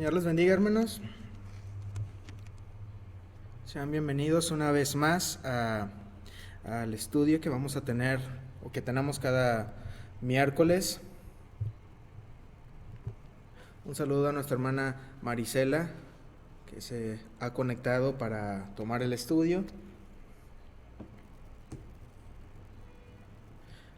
Señor les bendiga, hermanos. Sean bienvenidos una vez más al estudio que vamos a tener o que tenemos cada miércoles. Un saludo a nuestra hermana Marisela, que se ha conectado para tomar el estudio.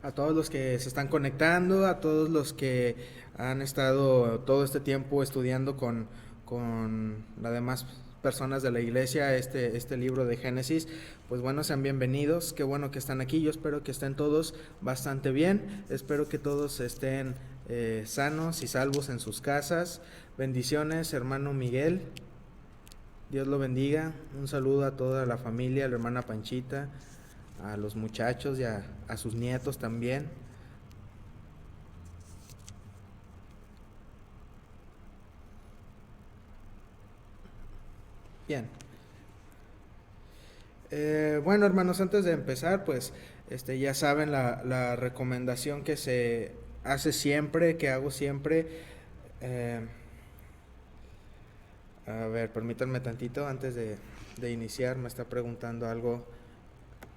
A todos los que se están conectando, a todos los que han estado todo este tiempo estudiando con las demás personas de la iglesia este libro de Génesis, pues bueno, sean bienvenidos, qué bueno que están aquí, yo espero que estén todos bastante bien, espero que todos estén sanos y salvos en sus casas. Bendiciones, hermano Miguel, Dios lo bendiga. Un saludo a toda la familia, a la hermana Panchita, a los muchachos y a sus nietos también. Bien. Bueno, hermanos, antes de empezar, pues ya saben la recomendación que se hace siempre, que hago siempre. Eh, a ver, permítanme tantito antes de iniciar, me está preguntando algo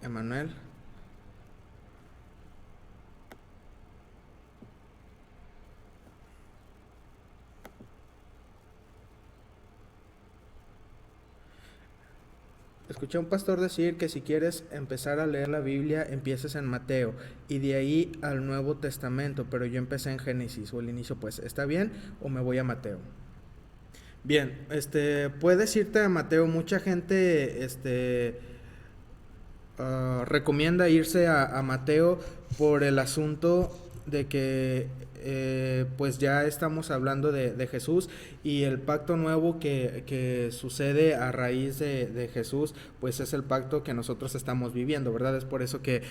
Emanuel. Escuché a un pastor decir que si quieres empezar a leer la Biblia, empieces en Mateo y de ahí al Nuevo Testamento, pero yo empecé en Génesis o el inicio, pues, ¿está bien o me voy a Mateo? Bien, puedes irte a Mateo. Mucha gente, recomienda irse a Mateo por el asunto de que pues ya estamos hablando de Jesús y el pacto nuevo que sucede a raíz de Jesús, pues es el pacto que nosotros estamos viviendo, ¿verdad? Es por eso que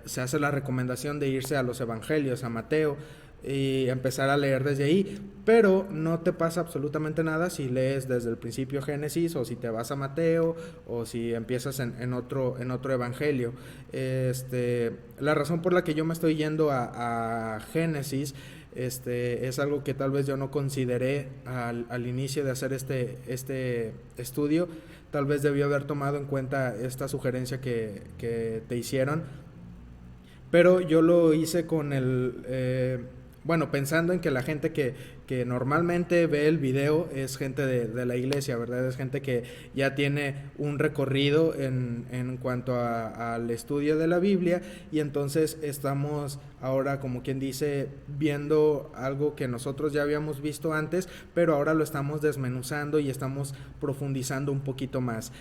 se hace la recomendación de irse a los evangelios, a Mateo, y empezar a leer desde ahí, pero no te pasa absolutamente nada si lees desde el principio Génesis o si te vas a Mateo o si empiezas en otro evangelio. La razón por la que yo me estoy yendo a Génesis es algo que tal vez yo no consideré al inicio de hacer este estudio. Tal vez debió haber tomado en cuenta esta sugerencia que te hicieron, pero yo lo hice con bueno, pensando en que la gente que normalmente ve el video es gente de la iglesia, ¿verdad? Es gente que ya tiene un recorrido en cuanto al estudio de la Biblia, y entonces estamos ahora, como quien dice, viendo algo que nosotros ya habíamos visto antes, pero ahora lo estamos desmenuzando y estamos profundizando un poquito más.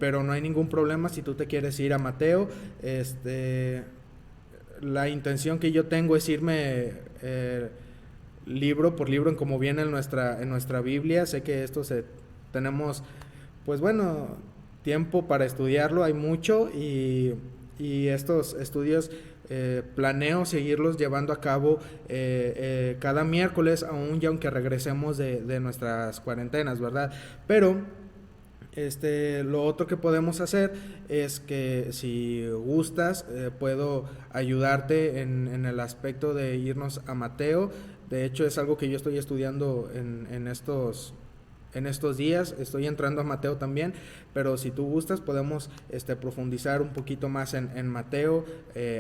Pero no hay ningún problema si tú te quieres ir a Mateo. La intención que yo tengo es irme libro por libro en como viene en nuestra Biblia. Sé que tenemos, pues bueno, tiempo para estudiarlo, hay mucho, y estos estudios planeo seguirlos llevando a cabo cada miércoles, aunque regresemos de nuestras cuarentenas, ¿verdad? Pero lo otro que podemos hacer es que si gustas, puedo ayudarte en el aspecto de irnos a Mateo. De hecho, es algo que yo estoy estudiando en estos días. Estoy entrando a Mateo también, pero si tú gustas podemos profundizar un poquito más en Mateo,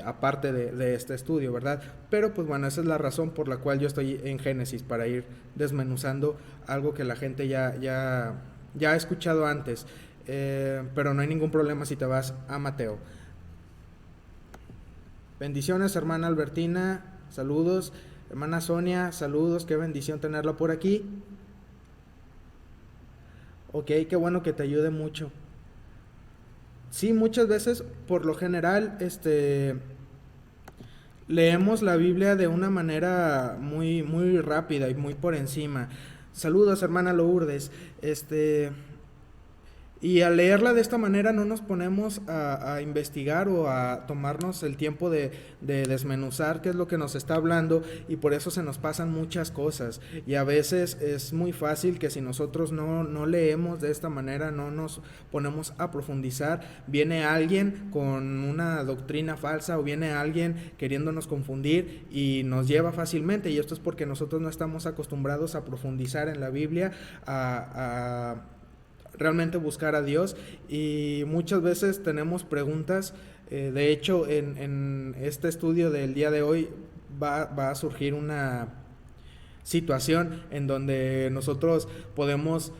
aparte de este estudio, ¿verdad? Pero pues bueno, esa es la razón por la cual yo estoy en Génesis, para ir desmenuzando algo que la gente ya he escuchado antes, pero no hay ningún problema si te vas a Mateo. Bendiciones, hermana Albertina, saludos. Hermana Sonia, saludos, qué bendición tenerla por aquí. Ok, qué bueno que te ayude mucho. Sí, muchas veces, por lo general, leemos la Biblia de una manera muy, muy rápida y muy por encima. Saludos, hermana Lourdes. Y al leerla de esta manera no nos ponemos a investigar o a tomarnos el tiempo de desmenuzar qué es lo que nos está hablando, y por eso se nos pasan muchas cosas. Y a veces es muy fácil que si nosotros no leemos de esta manera, no nos ponemos a profundizar, viene alguien con una doctrina falsa o viene alguien queriéndonos confundir y nos lleva fácilmente. Y esto es porque nosotros no estamos acostumbrados a profundizar en la Biblia, a realmente buscar a Dios, y muchas veces tenemos preguntas. De hecho, en este estudio del día de hoy va a surgir una situación en donde nosotros podemos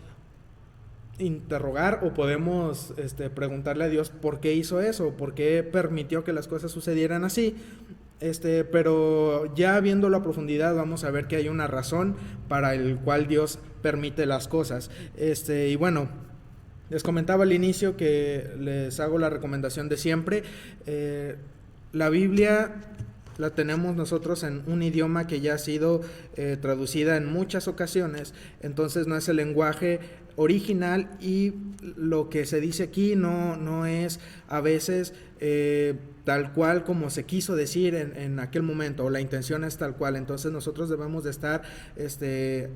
interrogar o podemos preguntarle a Dios por qué hizo eso, por qué permitió que las cosas sucedieran así. Pero ya viéndolo a profundidad vamos a ver que hay una razón para el cual Dios permite las cosas. Y bueno, les comentaba al inicio que les hago la recomendación de siempre. La Biblia la tenemos nosotros en un idioma que ya ha sido traducida en muchas ocasiones, entonces no es el lenguaje original, y lo que se dice aquí no es a veces tal cual como se quiso decir en aquel momento, o la intención es tal cual. Entonces nosotros debemos de estar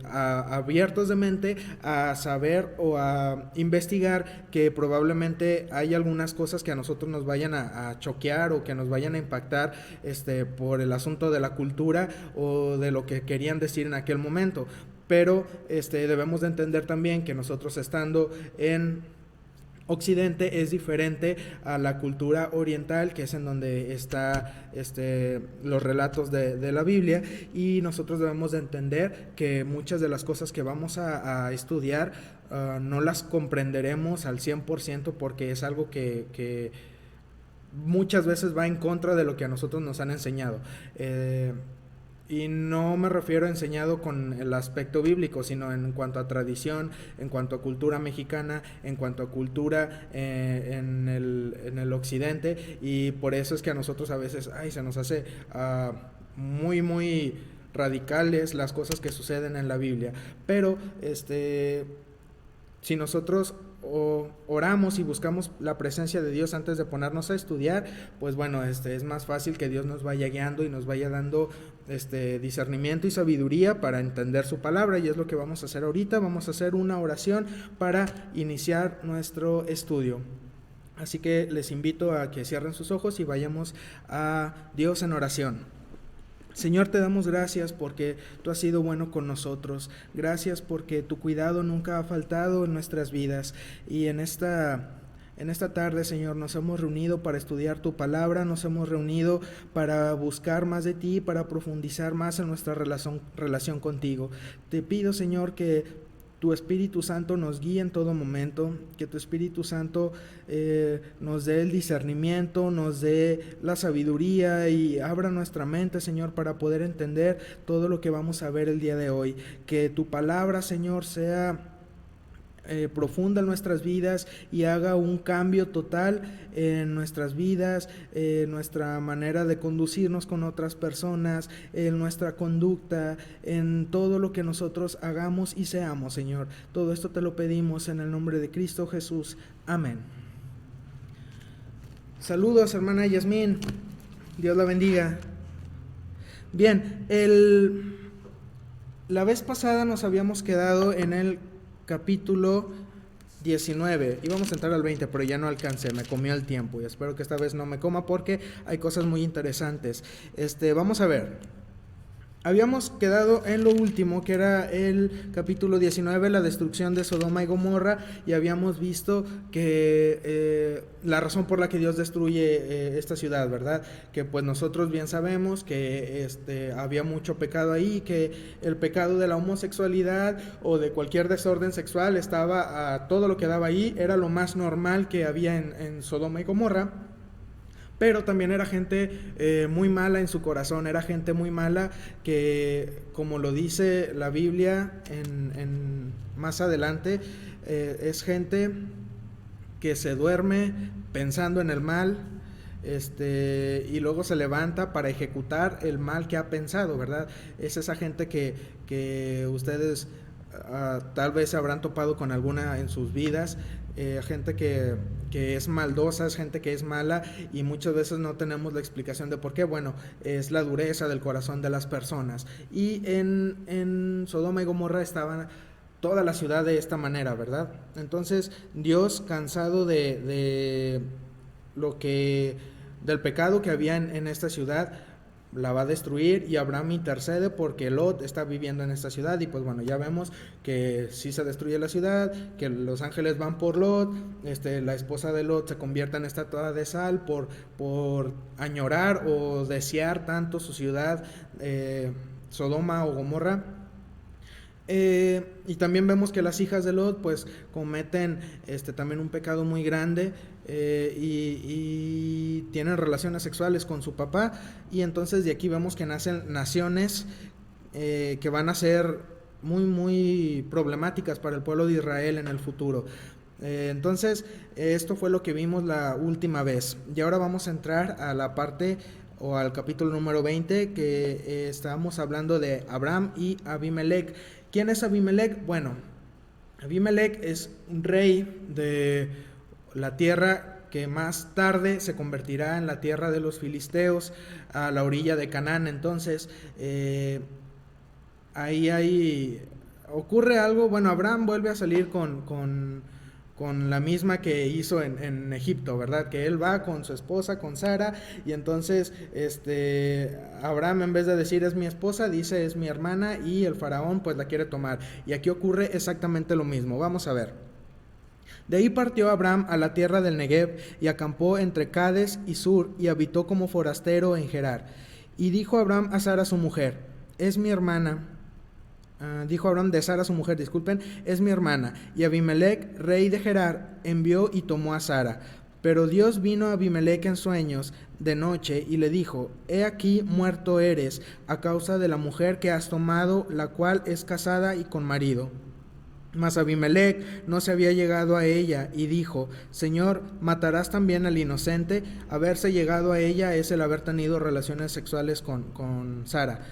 abiertos de mente a saber o a investigar, que probablemente hay algunas cosas que a nosotros nos vayan a choquear o que nos vayan a impactar por el asunto de la cultura o de lo que querían decir en aquel momento. Pero debemos de entender también que nosotros, estando en Occidente, es diferente a la cultura oriental, que es en donde está los relatos de la Biblia, y nosotros debemos de entender que muchas de las cosas que vamos a estudiar no las comprenderemos al 100%, porque es algo que muchas veces va en contra de lo que a nosotros nos han enseñado. Y no me refiero a enseñado con el aspecto bíblico, sino en cuanto a tradición, en cuanto a cultura mexicana, en cuanto a cultura en el occidente. Y por eso es que a nosotros a veces se nos hace muy radicales las cosas que suceden en la Biblia. Pero si nosotros oramos y buscamos la presencia de Dios antes de ponernos a estudiar, pues bueno, es más fácil que Dios nos vaya guiando y nos vaya dando discernimiento y sabiduría para entender su palabra. Y es lo que vamos a hacer ahorita. Vamos a hacer una oración para iniciar nuestro estudio. Así que les invito a que cierren sus ojos y vayamos a Dios en oración. Señor, te damos gracias porque tú has sido bueno con nosotros. Gracias porque tu cuidado nunca ha faltado en nuestras vidas. Y en esta tarde, Señor, nos hemos reunido para estudiar tu palabra, nos hemos reunido para buscar más de ti, para profundizar más en nuestra relación contigo. Te pido, Señor, que tu Espíritu Santo nos guíe en todo momento, que tu Espíritu Santo nos dé el discernimiento, nos dé la sabiduría y abra nuestra mente, Señor, para poder entender todo lo que vamos a ver el día de hoy. Que tu palabra, Señor, sea profunda en nuestras vidas y haga un cambio total en nuestras vidas, nuestra manera de conducirnos con otras personas, en nuestra conducta, en todo lo que nosotros hagamos y seamos, Señor. Todo esto te lo pedimos en el nombre de Cristo Jesús. Amén. Saludos, hermana Yasmín. Dios la bendiga. Bien, la vez pasada nos habíamos quedado en el capítulo 19, íbamos a entrar al 20, pero ya no alcancé, me comió el tiempo, y espero que esta vez no me coma porque hay cosas muy interesantes. Vamos a ver. Habíamos quedado en lo último, que era el capítulo 19, la destrucción de Sodoma y Gomorra, y habíamos visto que la razón por la que Dios destruye esta ciudad, ¿verdad? Que pues nosotros bien sabemos que había mucho pecado ahí, que el pecado de la homosexualidad o de cualquier desorden sexual estaba a todo lo que daba ahí, era lo más normal que había en Sodoma y Gomorra. Pero también era gente muy mala en su corazón, era gente muy mala que, como lo dice la Biblia más adelante, es gente que se duerme pensando en el mal, y luego se levanta para ejecutar el mal que ha pensado, ¿verdad? Es esa gente que ustedes tal vez se habrán topado con alguna en sus vidas, gente que es maldosa, es gente que es mala, y muchas veces no tenemos la explicación de por qué. Bueno, es la dureza del corazón de las personas. Y en Sodoma y Gomorra estaban toda la ciudad de esta manera, ¿verdad? Entonces Dios, cansado de lo que del pecado que había en esta ciudad, la va a destruir, y Abraham intercede porque Lot está viviendo en esta ciudad. Y pues bueno, ya vemos que sí se destruye la ciudad, que los ángeles van por Lot, la esposa de Lot se convierte en estatua de sal por añorar o desear tanto su ciudad, Sodoma o Gomorra. Y también vemos que las hijas de Lot pues cometen también un pecado muy grande, y tienen relaciones sexuales con su papá, y entonces de aquí vemos que nacen naciones que van a ser muy muy problemáticas para el pueblo de Israel en el futuro. Entonces esto fue lo que vimos la última vez, y ahora vamos a entrar a la parte o al capítulo número 20, que estábamos hablando de Abraham y Abimelech. ¿Quién es Abimelech? Bueno, Abimelech es un rey de la tierra que más tarde se convertirá en la tierra de los filisteos, a la orilla de Canaán. Entonces, ahí ocurre algo. Bueno, Abraham vuelve a salir con la misma que hizo en Egipto, ¿verdad? Que él va con su esposa, con Sara, y entonces Abraham, en vez de decir es mi esposa, dice es mi hermana, y el faraón pues la quiere tomar. Y aquí ocurre exactamente lo mismo. Vamos a ver. De ahí partió Abraham a la tierra del Negev, y acampó entre Cades y Sur, y habitó como forastero en Gerar. Y dijo Abraham a Sara su mujer, es mi hermana. Dijo Abraham de Sara su mujer, disculpen, es mi hermana. Y Abimelech, rey de Gerar, envió y tomó a Sara. Pero Dios vino a Abimelech en sueños de noche y le dijo, he aquí muerto eres a causa de la mujer que has tomado, la cual es casada y con marido. Mas Abimelech no se había llegado a ella, y dijo, Señor, ¿matarás también al inocente? Haberse llegado a ella es el haber tenido relaciones sexuales con Sara.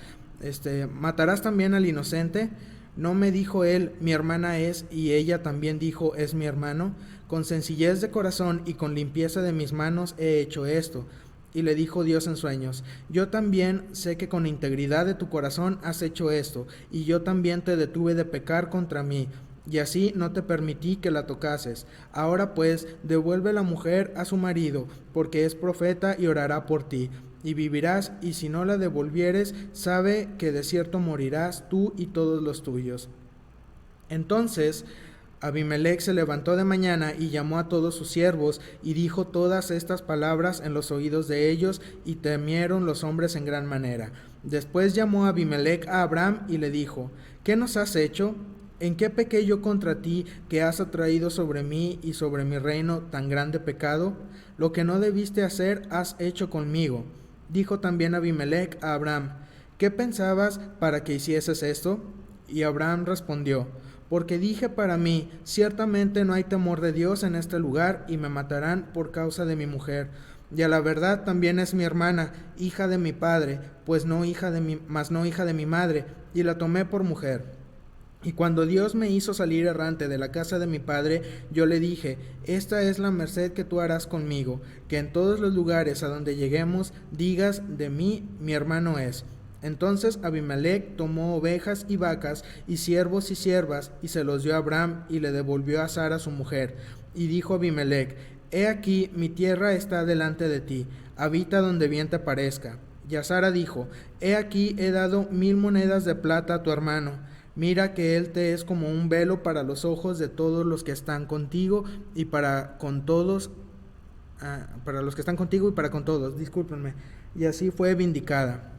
¿Matarás también al inocente? ¿No me dijo él, mi hermana es, y ella también dijo, es mi hermano? Con sencillez de corazón y con limpieza de mis manos he hecho esto. Y le dijo Dios en sueños, yo también sé que con integridad de tu corazón has hecho esto, y yo también te detuve de pecar contra mí, y así no te permití que la tocases. Ahora pues, devuelve la mujer a su marido, porque es profeta y orará por ti, y vivirás, y si no la devolvieres, sabe que de cierto morirás tú y todos los tuyos. Entonces Abimelech se levantó de mañana y llamó a todos sus siervos, y dijo todas estas palabras en los oídos de ellos, y temieron los hombres en gran manera. Después llamó Abimelech a Abraham y le dijo, ¿qué nos has hecho? ¿En qué pequé yo contra ti, que has atraído sobre mí y sobre mi reino tan grande pecado? Lo que no debiste hacer has hecho conmigo. Dijo también Abimelech a Abraham, ¿qué pensabas para que hicieses esto? Y Abraham respondió, porque dije para mí, ciertamente no hay temor de Dios en este lugar, y me matarán por causa de mi mujer. Y a la verdad también es mi hermana, hija de mi padre, pues no hija de mi madre, y la tomé por mujer. Y cuando Dios me hizo salir errante de la casa de mi padre, yo le dije, esta es la merced que tú harás conmigo, que en todos los lugares a donde lleguemos digas de mí, mi hermano es. Entonces Abimelech tomó ovejas y vacas y siervos y siervas, y se los dio a Abraham, y le devolvió a Sara su mujer. Y dijo Abimelech, he aquí mi tierra está delante de ti, habita donde bien te parezca. Y a Sara dijo, he aquí he dado 1000 monedas de plata a tu hermano. Mira que él te es como un velo para los ojos de todos los que están contigo y para con todos, para los que están contigo y para con todos, discúlpenme. Y así fue vindicada.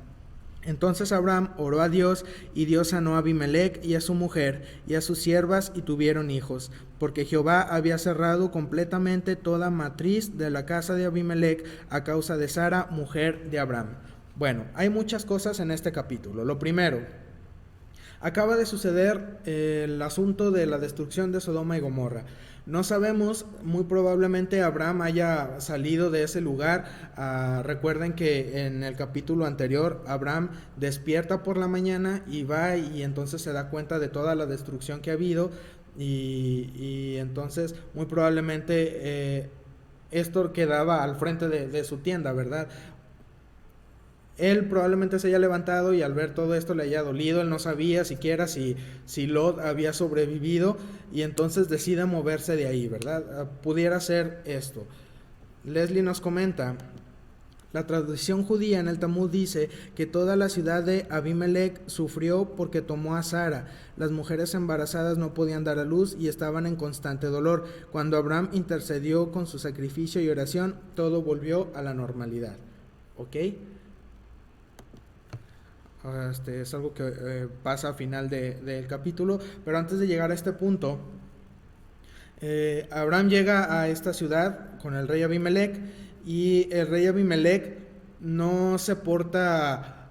Entonces Abraham oró a Dios, y Dios sanó a Abimelech y a su mujer y a sus siervas, y tuvieron hijos, porque Jehová había cerrado completamente toda matriz de la casa de Abimelech a causa de Sara, mujer de Abraham. Bueno, hay muchas cosas en este capítulo. Lo primero, acaba de suceder el asunto de la destrucción de Sodoma y Gomorra. No sabemos, muy probablemente Abraham haya salido de ese lugar. Recuerden que en el capítulo anterior Abraham despierta por la mañana y va y entonces se da cuenta de toda la destrucción que ha habido y entonces muy probablemente esto quedaba al frente de su tienda, ¿verdad? Él probablemente se haya levantado y al ver todo esto le haya dolido. Él no sabía siquiera si Lot había sobrevivido y entonces decide moverse de ahí, ¿verdad? Pudiera ser esto. Leslie nos comenta: la tradición judía en el Talmud dice que toda la ciudad de Abimelech sufrió porque tomó a Sara. Las mujeres embarazadas no podían dar a luz y estaban en constante dolor. Cuando Abraham intercedió con su sacrificio y oración, todo volvió a la normalidad. ¿Ok? Es algo que pasa al final del capítulo, pero antes de llegar a este punto, Abraham llega a esta ciudad con el rey Abimelech y el rey Abimelech no se porta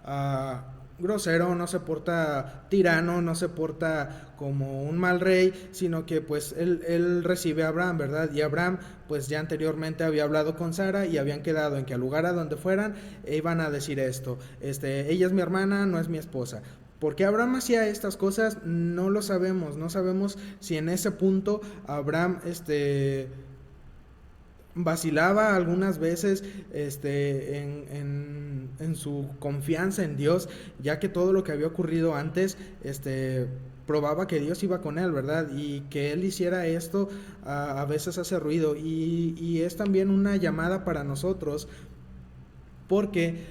grosero, no se porta tirano, no se porta como un mal rey, sino que pues él recibe a Abraham, ¿verdad? Y Abraham pues ya anteriormente había hablado con Sara y habían quedado en que al lugar a donde fueran iban a decir esto: ella es mi hermana, no es mi esposa. ¿Por qué Abraham hacía estas cosas? No lo sabemos. No sabemos si en ese punto Abraham vacilaba algunas veces en su confianza en Dios, ya que todo lo que había ocurrido antes probaba que Dios iba con él, ¿verdad? Y que él hiciera esto a veces hace ruido y es también una llamada para nosotros, porque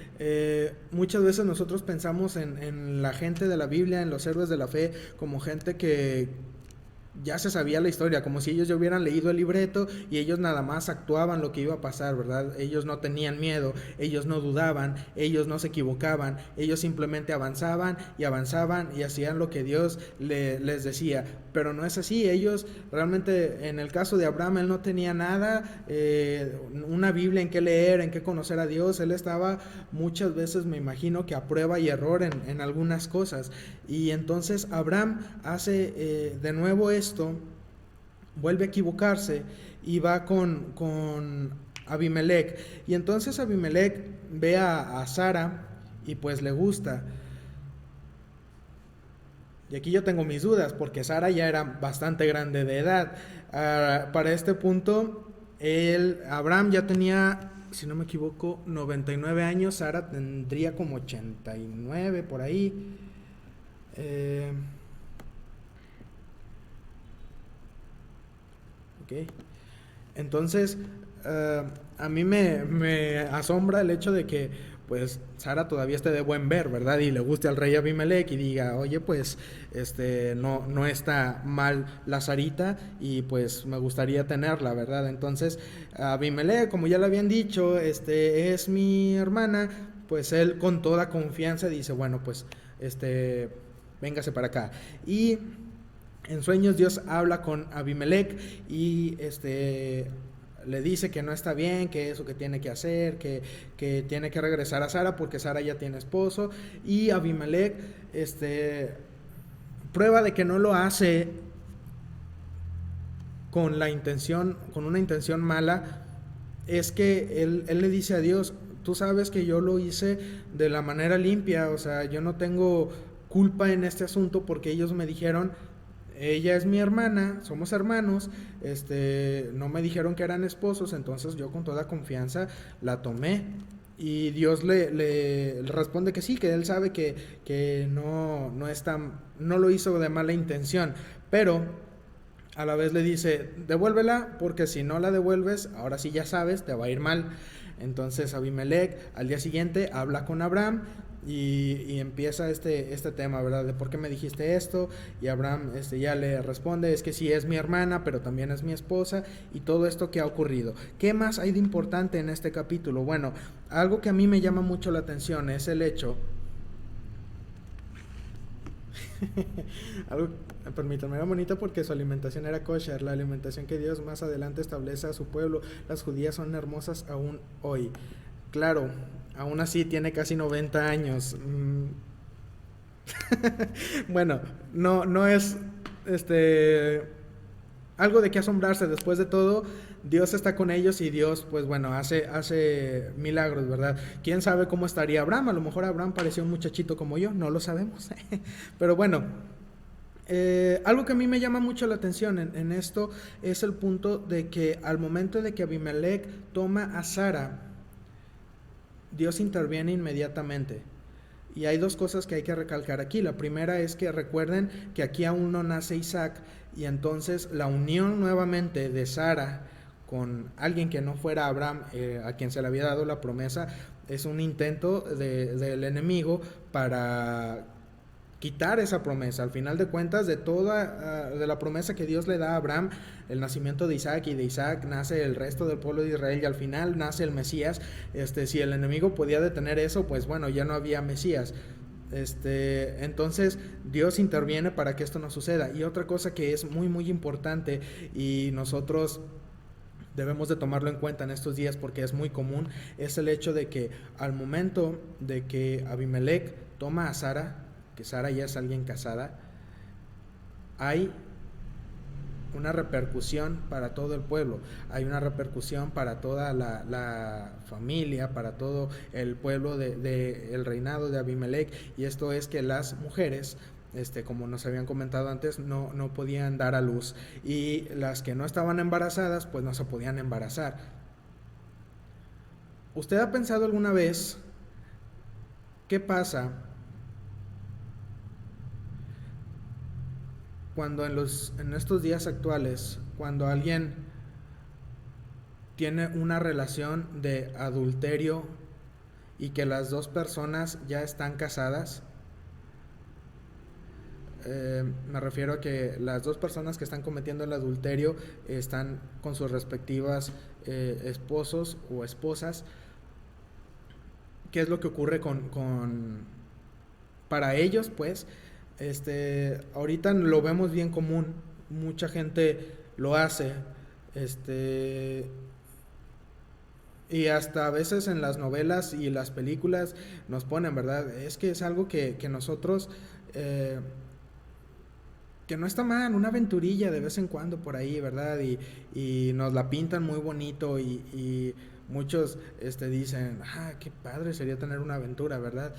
muchas veces nosotros pensamos en la gente de la Biblia, en los héroes de la fe, como gente que ya se sabía la historia, como si ellos ya hubieran leído el libreto y ellos nada más actuaban lo que iba a pasar, ¿verdad? Ellos no tenían miedo, ellos no dudaban, ellos no se equivocaban, ellos simplemente avanzaban y hacían lo que Dios les decía. Pero no es así. Ellos realmente, en el caso de Abraham, él no tenía nada, una Biblia en qué leer, en qué conocer a Dios. Él estaba muchas veces, me imagino, que a prueba y error en algunas cosas. Y entonces Abraham hace de nuevo esto, vuelve a equivocarse y va con Abimelech. Y entonces Abimelech ve a Sara y pues le gusta. Y aquí yo tengo mis dudas, porque Sara ya era bastante grande de edad. Para este punto, Abraham ya tenía, si no me equivoco, 99 años. Sara tendría como 89 por ahí. Ok. Entonces, a mí me asombra el hecho de que pues Sara todavía esté de buen ver, ¿verdad? Y le guste al rey Abimelech y diga: oye, pues no está mal la Sarita y pues me gustaría tenerla, ¿verdad? Entonces Abimelech, como ya le habían dicho, es mi hermana, pues él con toda confianza dice: bueno, pues véngase para acá. Y en sueños Dios habla con Abimelech y le dice que no está bien, que eso que tiene que hacer, que tiene que regresar a Sara porque Sara ya tiene esposo. Y Abimelech prueba de que no lo hace con una intención mala, es que él le dice a Dios: tú sabes que yo lo hice de la manera limpia, o sea, yo no tengo culpa en este asunto porque ellos me dijeron: ella es mi hermana, somos hermanos, no me dijeron que eran esposos, entonces yo con toda confianza la tomé. Y Dios le responde que sí, que él sabe que no lo hizo de mala intención, pero a la vez le dice: devuélvela, porque si no la devuelves, ahora sí ya sabes, te va a ir mal. Entonces Abimelech al día siguiente habla con Abraham y empieza este tema, ¿verdad? De por qué me dijiste esto. Y Abraham ya le responde: es que sí, es mi hermana, pero también es mi esposa, y todo esto que ha ocurrido. ¿Qué más hay de importante en este capítulo? Bueno, algo que a mí me llama mucho la atención es el hecho algo, permítanme, era bonito porque su alimentación era kosher, la alimentación que Dios más adelante establece a su pueblo. Las judías son hermosas aún hoy. Claro, aún así tiene casi 90 años. Bueno, no es algo de qué asombrarse. Después de todo, Dios está con ellos y Dios, pues bueno, hace milagros, ¿verdad? ¿Quién sabe cómo estaría Abraham? A lo mejor Abraham parecía un muchachito como yo, no lo sabemos. Pero bueno, algo que a mí me llama mucho la atención en esto es el punto de que al momento de que Abimelech toma a Sara, Dios interviene inmediatamente. Y hay dos cosas que hay que recalcar aquí. La primera es que recuerden que aquí aún no nace Isaac, y entonces la unión nuevamente de Sara con alguien que no fuera Abraham, a quien se le había dado la promesa, es un intento del enemigo para quitar esa promesa. Al final de cuentas, de la promesa que Dios le da a Abraham, el nacimiento de Isaac, y de Isaac nace el resto del pueblo de Israel, y al final nace el Mesías. Si el enemigo podía detener eso, pues bueno, ya no había Mesías. Entonces Dios interviene para que esto no suceda. Y otra cosa que es muy muy importante, y nosotros debemos de tomarlo en cuenta en estos días porque es muy común, es el hecho de que al momento de que Abimelech toma a Sara, que Sara ya es alguien casada, hay una repercusión para todo el pueblo, hay una repercusión para toda la familia, para todo el pueblo el reinado de Abimelech, y esto es que las mujeres, como nos habían comentado antes, no podían dar a luz, y las que no estaban embarazadas pues no se podían embarazar. ¿Usted ha pensado alguna vez qué pasa cuando en estos días actuales, cuando alguien tiene una relación de adulterio y que las dos personas ya están casadas? Me refiero a que las dos personas que están cometiendo el adulterio están con sus respectivas esposos o esposas. ¿Qué es lo que ocurre para ellos? Pues ahorita lo vemos bien común, mucha gente lo hace, y hasta a veces en las novelas y las películas nos ponen, ¿verdad? Es que es algo que nosotros, que no está mal, una aventurilla de vez en cuando por ahí, ¿verdad? Y nos la pintan muy bonito, y muchos dicen, qué padre sería tener una aventura, ¿verdad?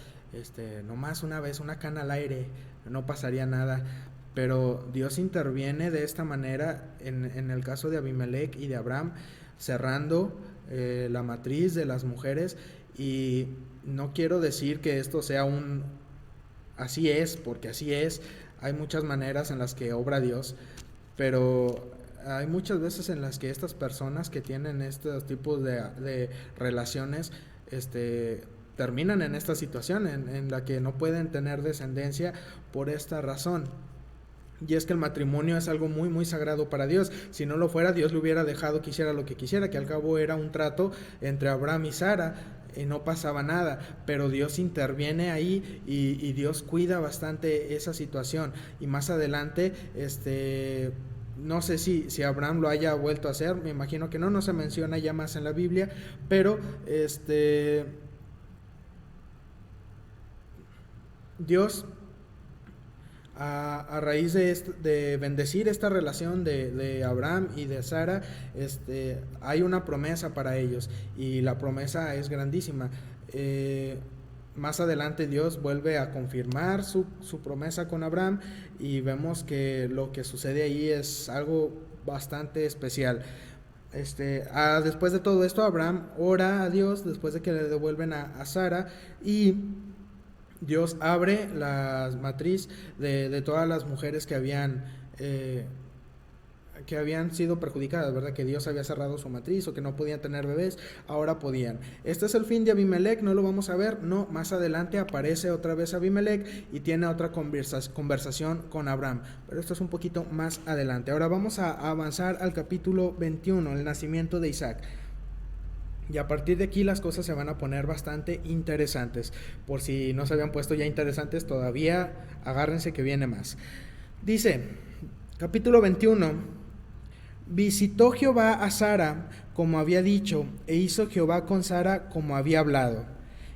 Nomás una vez, una cana al aire, no pasaría nada. Pero Dios interviene de esta manera en el caso de Abimelech y de Abraham, cerrando la matriz de las mujeres. Y no quiero decir que esto sea así es, porque así es. Hay muchas maneras en las que obra Dios, pero hay muchas veces en las que estas personas que tienen estos tipos de relaciones terminan en esta situación en la que no pueden tener descendencia por esta razón. Y es que el matrimonio es algo muy muy sagrado para Dios. Si no lo fuera, Dios le hubiera dejado que hiciera lo que quisiera, que al cabo era un trato entre Abraham y Sara, y no pasaba nada. Pero Dios interviene ahí, y Dios cuida bastante esa situación. Y más adelante, no sé si Abraham lo haya vuelto a hacer, me imagino que no se menciona ya más en la Biblia, pero Dios, a raíz de bendecir esta relación de Abraham y de Sara, hay una promesa para ellos, y la promesa es grandísima. Más adelante Dios vuelve a confirmar su promesa con Abraham, y vemos que lo que sucede ahí es algo bastante especial. Después de todo esto, Abraham ora a Dios después de que le devuelven a Sara, y Dios abre la matriz de todas las mujeres que habían sido perjudicadas, ¿verdad? Que Dios había cerrado su matriz, o que no podían tener bebés, ahora podían. Este es el fin de Abimelech, no lo vamos a ver, no, más adelante aparece otra vez Abimelech y tiene otra conversación con Abraham, pero esto es un poquito más adelante. Ahora vamos a avanzar al capítulo 21, el nacimiento de Isaac. Y a partir de aquí las cosas se van a poner bastante interesantes. Por si no se habían puesto ya interesantes, todavía agárrense que viene más. Dice, capítulo 21, visitó Jehová a Sara como había dicho, e hizo Jehová con Sara como había hablado.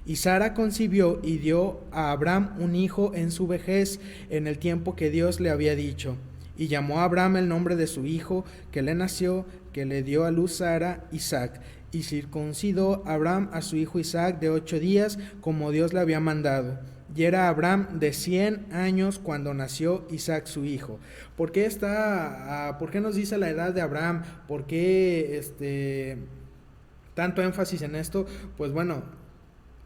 Y Sara concibió y dio a Abraham un hijo en su vejez, en el tiempo que Dios le había dicho. Y llamó a Abraham el nombre de su hijo que le nació, que le dio a luz Sara, Isaac. Y circuncidó Abraham a su hijo Isaac de 8 días, como Dios le había mandado. Y era Abraham de 100 años cuando nació Isaac su hijo. ¿Por qué por qué nos dice la edad de Abraham? ¿Por qué tanto énfasis en esto? Pues bueno,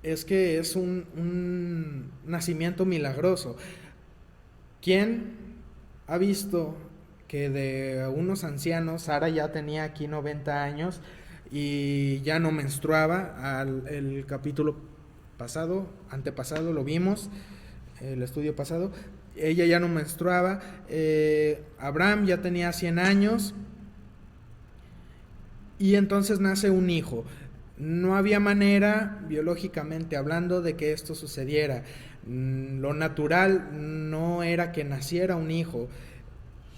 es que es un nacimiento milagroso. ¿Quién ha visto que de unos ancianos, Sara ya tenía aquí 90 años y ya no menstruaba? El capítulo antepasado lo vimos, el estudio pasado, ella ya no menstruaba, Abraham ya tenía 100 años y entonces nace un hijo. No había manera, biológicamente hablando, de que esto sucediera. Lo natural no era que naciera un hijo,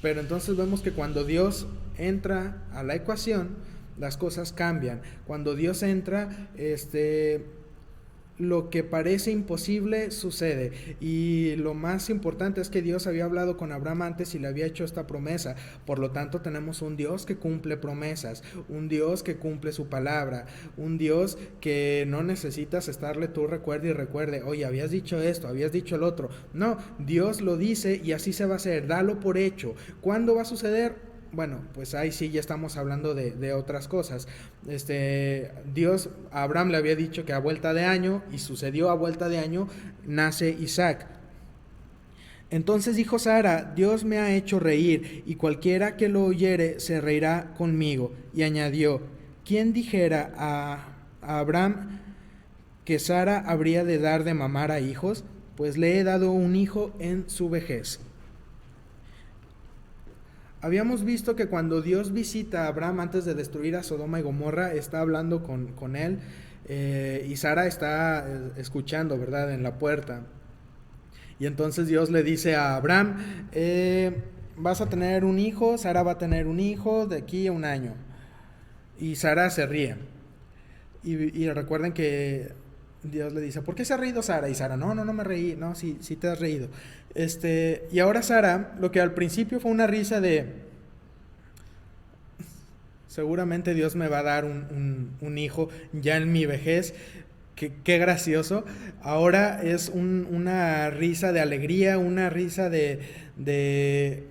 pero entonces vemos que cuando Dios entra a la ecuación, las cosas cambian. Cuando Dios entra, lo que parece imposible sucede. Y lo más importante es que Dios había hablado con Abraham antes y le había hecho esta promesa. Por lo tanto, tenemos un Dios que cumple promesas, un Dios que cumple su palabra, un Dios que no necesitas estarle tú recuerde y recuerde, oye, habías dicho esto, habías dicho el otro. No, Dios lo dice y así se va a hacer. Dalo por hecho. ¿Cuándo va a suceder? Bueno, pues ahí sí ya estamos hablando de otras cosas. Dios a Abraham le había dicho que a vuelta de año, y sucedió a vuelta de año, nace Isaac. Entonces dijo Sara, Dios me ha hecho reír, y cualquiera que lo oyere se reirá conmigo. Y añadió, ¿quién dijera a Abraham que Sara habría de dar de mamar a hijos? Pues le he dado un hijo en su vejez. Habíamos visto que cuando Dios visita a Abraham antes de destruir a Sodoma y Gomorra, está hablando con él, y Sara está escuchando, ¿verdad?, en la puerta. Y entonces Dios le dice a Abraham, vas a tener un hijo, Sara va a tener un hijo de aquí a un año. Y Sara se ríe. Y recuerden que Dios le dice, ¿por qué se ha reído Sara? Y Sara, no me reí, no, sí te has reído. Y ahora Sara, lo que al principio fue una risa de, seguramente Dios me va a dar un hijo ya en mi vejez, qué gracioso. Ahora es una risa de alegría, una risa de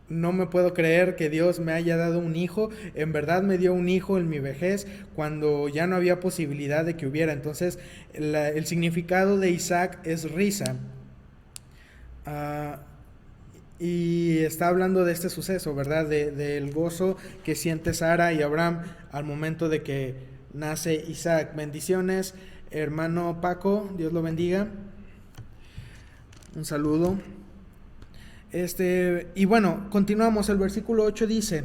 no me puedo creer que Dios me haya dado un hijo. En verdad me dio un hijo en mi vejez cuando ya no había posibilidad de que hubiera. Entonces el significado de Isaac es risa. Y está hablando de este suceso, ¿verdad? Del gozo que siente Sara y Abraham al momento de que nace Isaac. Bendiciones, hermano Paco, Dios lo bendiga. Un saludo. Y bueno, continuamos. El versículo 8 dice,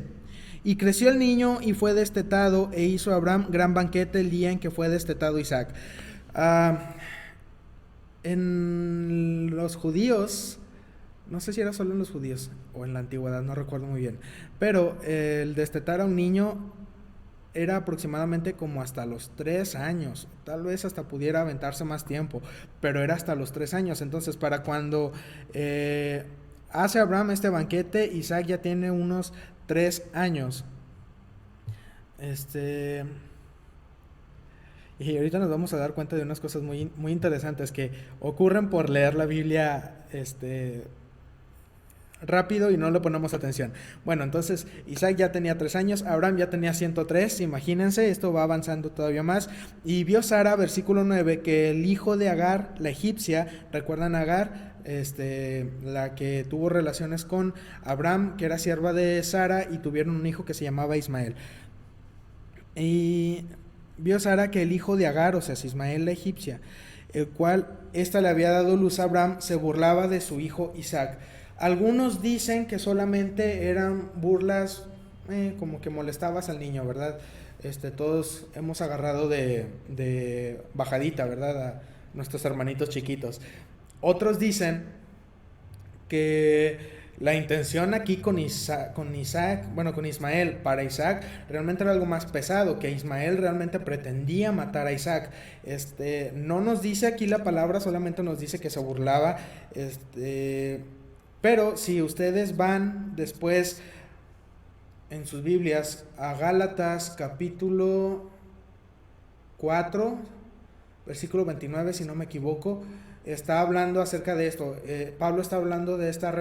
y creció el niño y fue destetado, e hizo Abraham gran banquete el día en que fue destetado Isaac. En los judíos, no sé si era solo en los judíos o en la antigüedad, no recuerdo muy bien, pero el destetar a un niño era aproximadamente como hasta los 3 años, tal vez hasta pudiera aventarse más tiempo, pero era hasta los 3 años. Entonces, para cuando hace Abraham este banquete, Isaac ya tiene unos 3 años. Y ahorita nos vamos a dar cuenta de unas cosas muy, muy interesantes que ocurren por leer la Biblia rápido y no le ponemos atención. Bueno, entonces Isaac ya tenía 3 años, Abraham ya tenía 103, imagínense, esto va avanzando todavía más. Y vio Sara, versículo 9, que el hijo de Agar, la egipcia, ¿recuerdan a Agar? La que tuvo relaciones con Abraham, que era sierva de Sara, y tuvieron un hijo que se llamaba Ismael. Y vio Sara que el hijo de Agar, o sea, Ismael la egipcia, el cual ésta le había dado luz a Abraham, se burlaba de su hijo Isaac. Algunos dicen que solamente eran burlas, como que molestabas al niño, ¿verdad? Todos hemos agarrado de bajadita, ¿verdad? A nuestros hermanitos chiquitos. Otros dicen que la intención aquí con Ismael para Isaac realmente era algo más pesado, que Ismael realmente pretendía matar a Isaac. No nos dice aquí la palabra, solamente nos dice que se burlaba, Pero si ustedes van después en sus Biblias a Gálatas capítulo 4, versículo 29, si no me equivoco, está hablando acerca de esto. Pablo está hablando de esta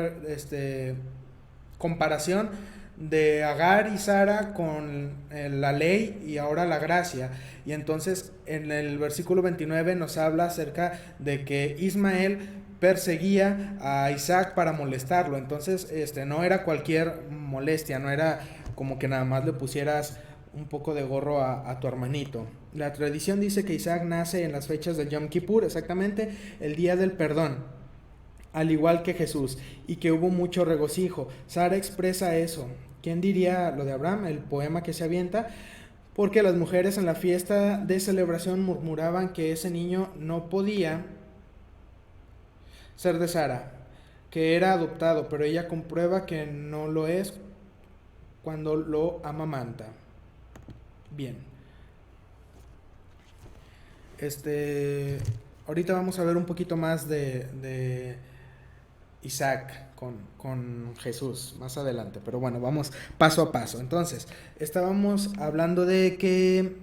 comparación de Agar y Sara con la ley y ahora la gracia. Y entonces en el versículo 29 nos habla acerca de que Ismael perseguía a Isaac para molestarlo. Entonces no era cualquier molestia, no era como que nada más le pusieras un poco de gorro a tu hermanito. La tradición dice que Isaac nace en las fechas del Yom Kippur, exactamente el día del perdón, al igual que Jesús, y que hubo mucho regocijo. Sara expresa eso. ¿Quién diría lo de Abraham, el poema que se avienta? Porque las mujeres en la fiesta de celebración murmuraban que ese niño no podía ser de Sara, que era adoptado, pero ella comprueba que no lo es cuando lo amamanta. Bien. Ahorita vamos a ver un poquito más de Isaac con Jesús más adelante, pero bueno, vamos paso a paso. Entonces, estábamos hablando de que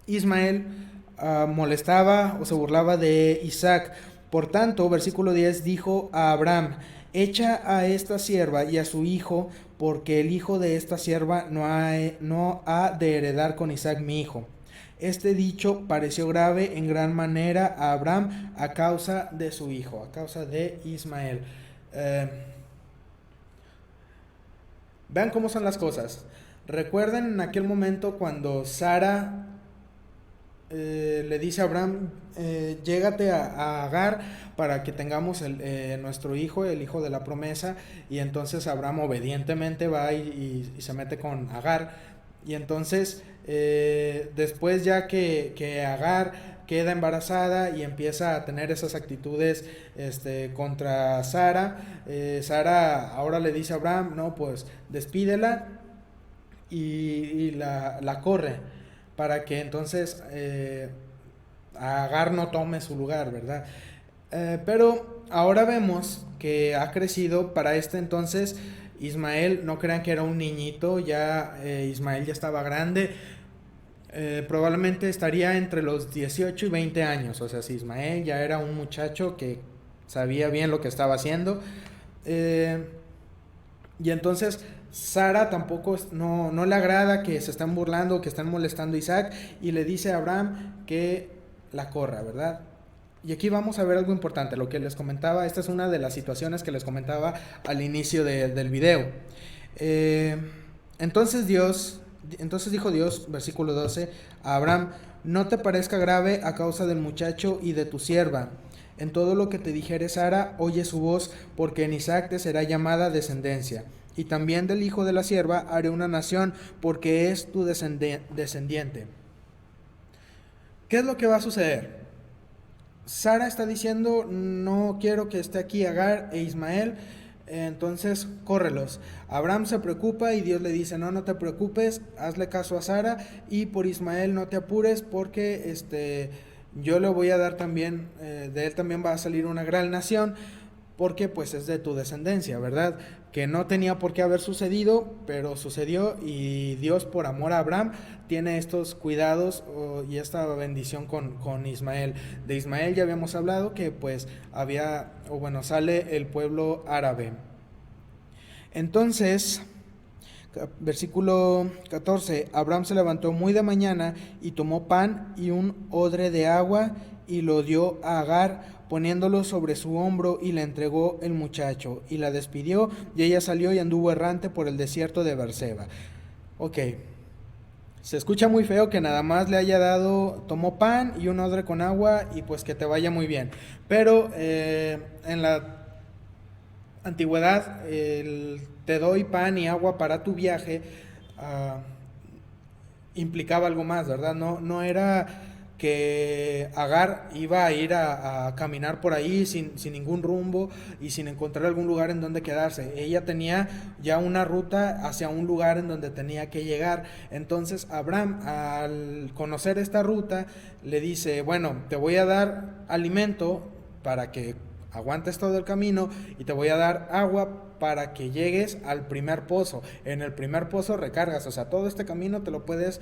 Ismael molestaba o se burlaba de Isaac. Por tanto, versículo 10 dijo a Abraham: echa a esta sierva y a su hijo, porque el hijo de esta sierva no ha de heredar con Isaac mi hijo. Este dicho pareció grave en gran manera a Abraham a causa de su hijo, a causa de Ismael. Vean cómo son las cosas. Recuerden en aquel momento cuando Sara le dice a Abraham: llégate a Agar para que tengamos nuestro hijo, el hijo de la promesa. Y entonces Abraham obedientemente va y se mete con Agar. Y entonces después ya que Agar queda embarazada y empieza a tener esas actitudes contra Sara, Sara ahora le dice a Abraham: no, pues despídela, y la corre para que entonces Agar no tome su lugar, ¿verdad? Pero ahora vemos que ha crecido. Para entonces Ismael, no crean que era un niñito, ya Ismael ya estaba grande, probablemente estaría entre los 18 y 20 años, o sea, si Ismael ya era un muchacho que sabía bien lo que estaba haciendo. Y entonces Sara tampoco no le agrada que se están burlando, que están molestando a Isaac, y le dice a Abraham que la corra, ¿verdad? Y aquí vamos a ver algo importante, lo que les comentaba. Esta es una de las situaciones que les comentaba al inicio del video. Entonces dijo Dios, versículo 12, a Abraham: no te parezca grave a causa del muchacho y de tu sierva. En todo lo que te dijere Sara, oye su voz, porque en Isaac te será llamada descendencia. Y también del hijo de la sierva haré una nación, porque es tu descendiente. ¿Qué es lo que va a suceder? Sara está diciendo: no quiero que esté aquí Agar e Ismael, entonces córrelos. Abraham se preocupa y Dios le dice: no te preocupes, hazle caso a Sara, y por Ismael no te apures, porque yo le voy a dar también, de él también va a salir una gran nación, porque pues es de tu descendencia, ¿verdad? Que no tenía por qué haber sucedido, pero sucedió, y Dios, por amor a Abraham, tiene estos cuidados y esta bendición con Ismael. De Ismael ya habíamos hablado que pues sale el pueblo árabe. Entonces, versículo 14, Abraham se levantó muy de mañana y tomó pan y un odre de agua y lo dio a Agar, poniéndolo sobre su hombro, y le entregó el muchacho y la despidió, y ella salió y anduvo errante por el desierto de Berseba. Ok, se escucha muy feo que nada más le haya tomó pan y un odre con agua y pues que te vaya muy bien, pero en la antigüedad te doy pan y agua para tu viaje implicaba algo más, ¿verdad? No era que Agar iba a ir a caminar por ahí sin ningún rumbo y sin encontrar algún lugar en donde quedarse. Ella tenía ya una ruta hacia un lugar en donde tenía que llegar. Entonces Abraham, al conocer esta ruta, le dice: bueno, te voy a dar alimento para que aguantes todo el camino y te voy a dar agua para que llegues al primer pozo. En el primer pozo recargas, o sea, todo este camino te lo puedes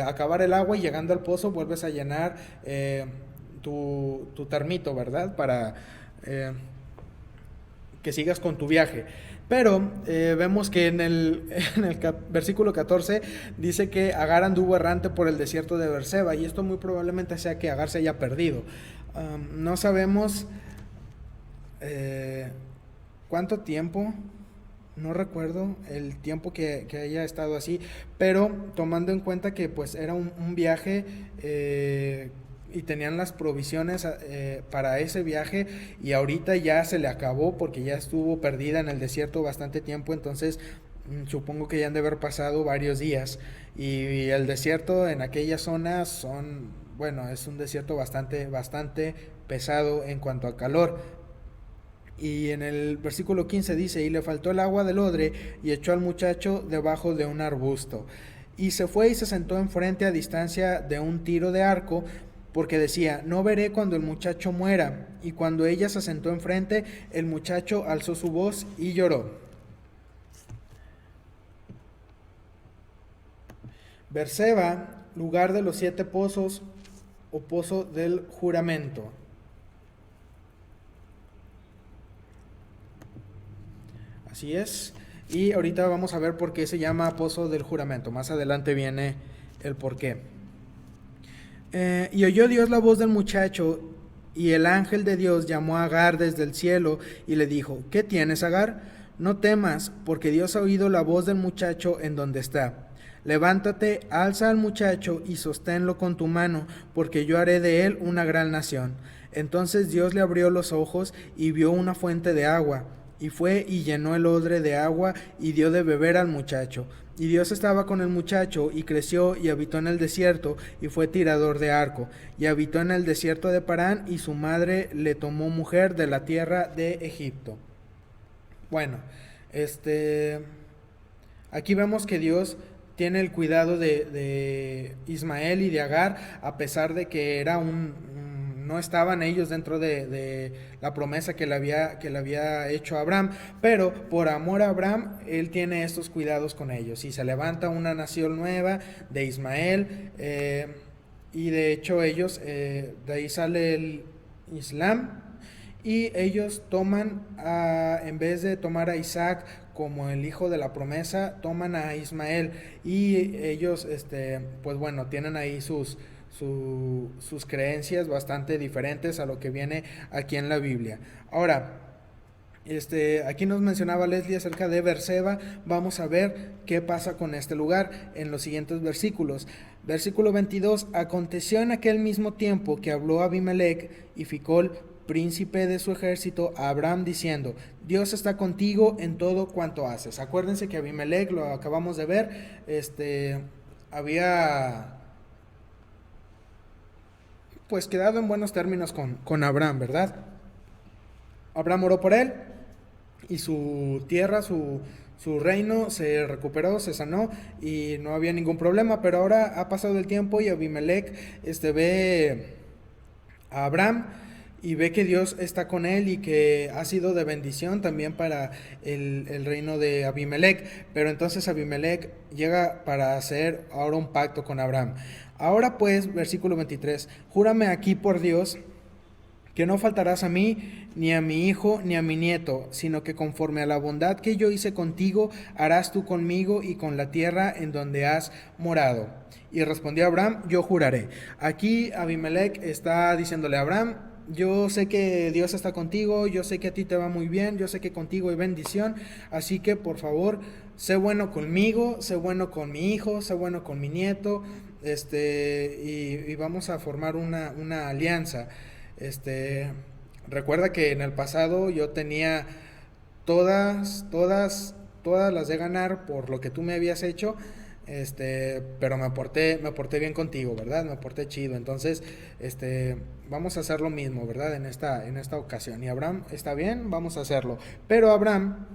acabar el agua y llegando al pozo vuelves a llenar tu termito, ¿verdad? Para que sigas con tu viaje. Pero vemos que en el versículo 14 dice que Agar anduvo errante por el desierto de Berseba, y esto muy probablemente sea que Agar se haya perdido. No sabemos cuánto tiempo, no recuerdo el tiempo que haya estado así, pero tomando en cuenta que pues era un viaje y tenían las provisiones para ese viaje, y ahorita ya se le acabó porque ya estuvo perdida en el desierto bastante tiempo, entonces supongo que ya han de haber pasado varios días, y el desierto en aquella zona es un desierto bastante pesado en cuanto a calor. Y en el versículo 15 dice, y le faltó el agua del odre, y echó al muchacho debajo de un arbusto. Y se fue y se sentó enfrente a distancia de un tiro de arco, porque decía, no veré cuando el muchacho muera. Y cuando ella se sentó enfrente, el muchacho alzó su voz y lloró. Berseba, lugar de los 7 pozos, o pozo del juramento. Así es. Y ahorita vamos a ver por qué se llama pozo del juramento. Más adelante viene el por qué. Y oyó Dios la voz del muchacho, y el ángel de Dios llamó a Agar desde el cielo y le dijo, ¿qué tienes, Agar? No temas, porque Dios ha oído la voz del muchacho en donde está. Levántate, alza al muchacho y sosténlo con tu mano, porque yo haré de él una gran nación. Entonces Dios le abrió los ojos y vio una fuente de agua, y fue y llenó el odre de agua y dio de beber al muchacho. Y Dios estaba con el muchacho, y creció y habitó en el desierto, y fue tirador de arco, y habitó en el desierto de Parán, y su madre le tomó mujer de la tierra de Egipto. Bueno, aquí vemos que Dios tiene el cuidado de Ismael y de Agar, a pesar de que no estaban ellos dentro de la promesa que le había hecho a Abraham, pero por amor a Abraham, él tiene estos cuidados con ellos, y se levanta una nación nueva de Ismael, y de hecho ellos, de ahí sale el Islam, y ellos toman, en vez de tomar a Isaac como el hijo de la promesa, toman a Ismael, y ellos, pues bueno, tienen ahí sus creencias bastante diferentes a lo que viene aquí en la Biblia. Ahora, aquí nos mencionaba Leslie acerca de Berseba. Vamos a ver qué pasa con este lugar en los siguientes versículos. Versículo 22, aconteció en aquel mismo tiempo que habló Abimelech y Ficol, príncipe de su ejército, a Abraham diciendo, Dios está contigo en todo cuanto haces. Acuérdense que Abimelech, lo acabamos de ver, había pues quedado en buenos términos con Abraham, ¿verdad? Abraham oró por él, y su tierra, su reino se recuperó, se sanó, y no había ningún problema. Pero ahora ha pasado el tiempo, y Abimelech ve a Abraham, y ve que Dios está con él, y que ha sido de bendición también para el reino de Abimelech. Pero entonces Abimelech llega para hacer ahora un pacto con Abraham. Ahora pues, versículo 23, júrame aquí por Dios que no faltarás a mí, ni a mi hijo, ni a mi nieto, sino que conforme a la bondad que yo hice contigo, harás tú conmigo y con la tierra en donde has morado. Y respondió Abraham, yo juraré. Aquí Abimelech está diciéndole a Abraham, yo sé que Dios está contigo, yo sé que a ti te va muy bien, yo sé que contigo hay bendición, así que por favor, sé bueno conmigo, sé bueno con mi hijo, sé bueno con mi nieto, y vamos a formar una alianza. Recuerda que en el pasado yo tenía todas las de ganar por lo que tú me habías hecho, pero me porté bien contigo, ¿verdad? Me porté chido. Entonces, vamos a hacer lo mismo, ¿verdad? En esta ocasión. Y Abraham, está bien, vamos a hacerlo. Pero Abraham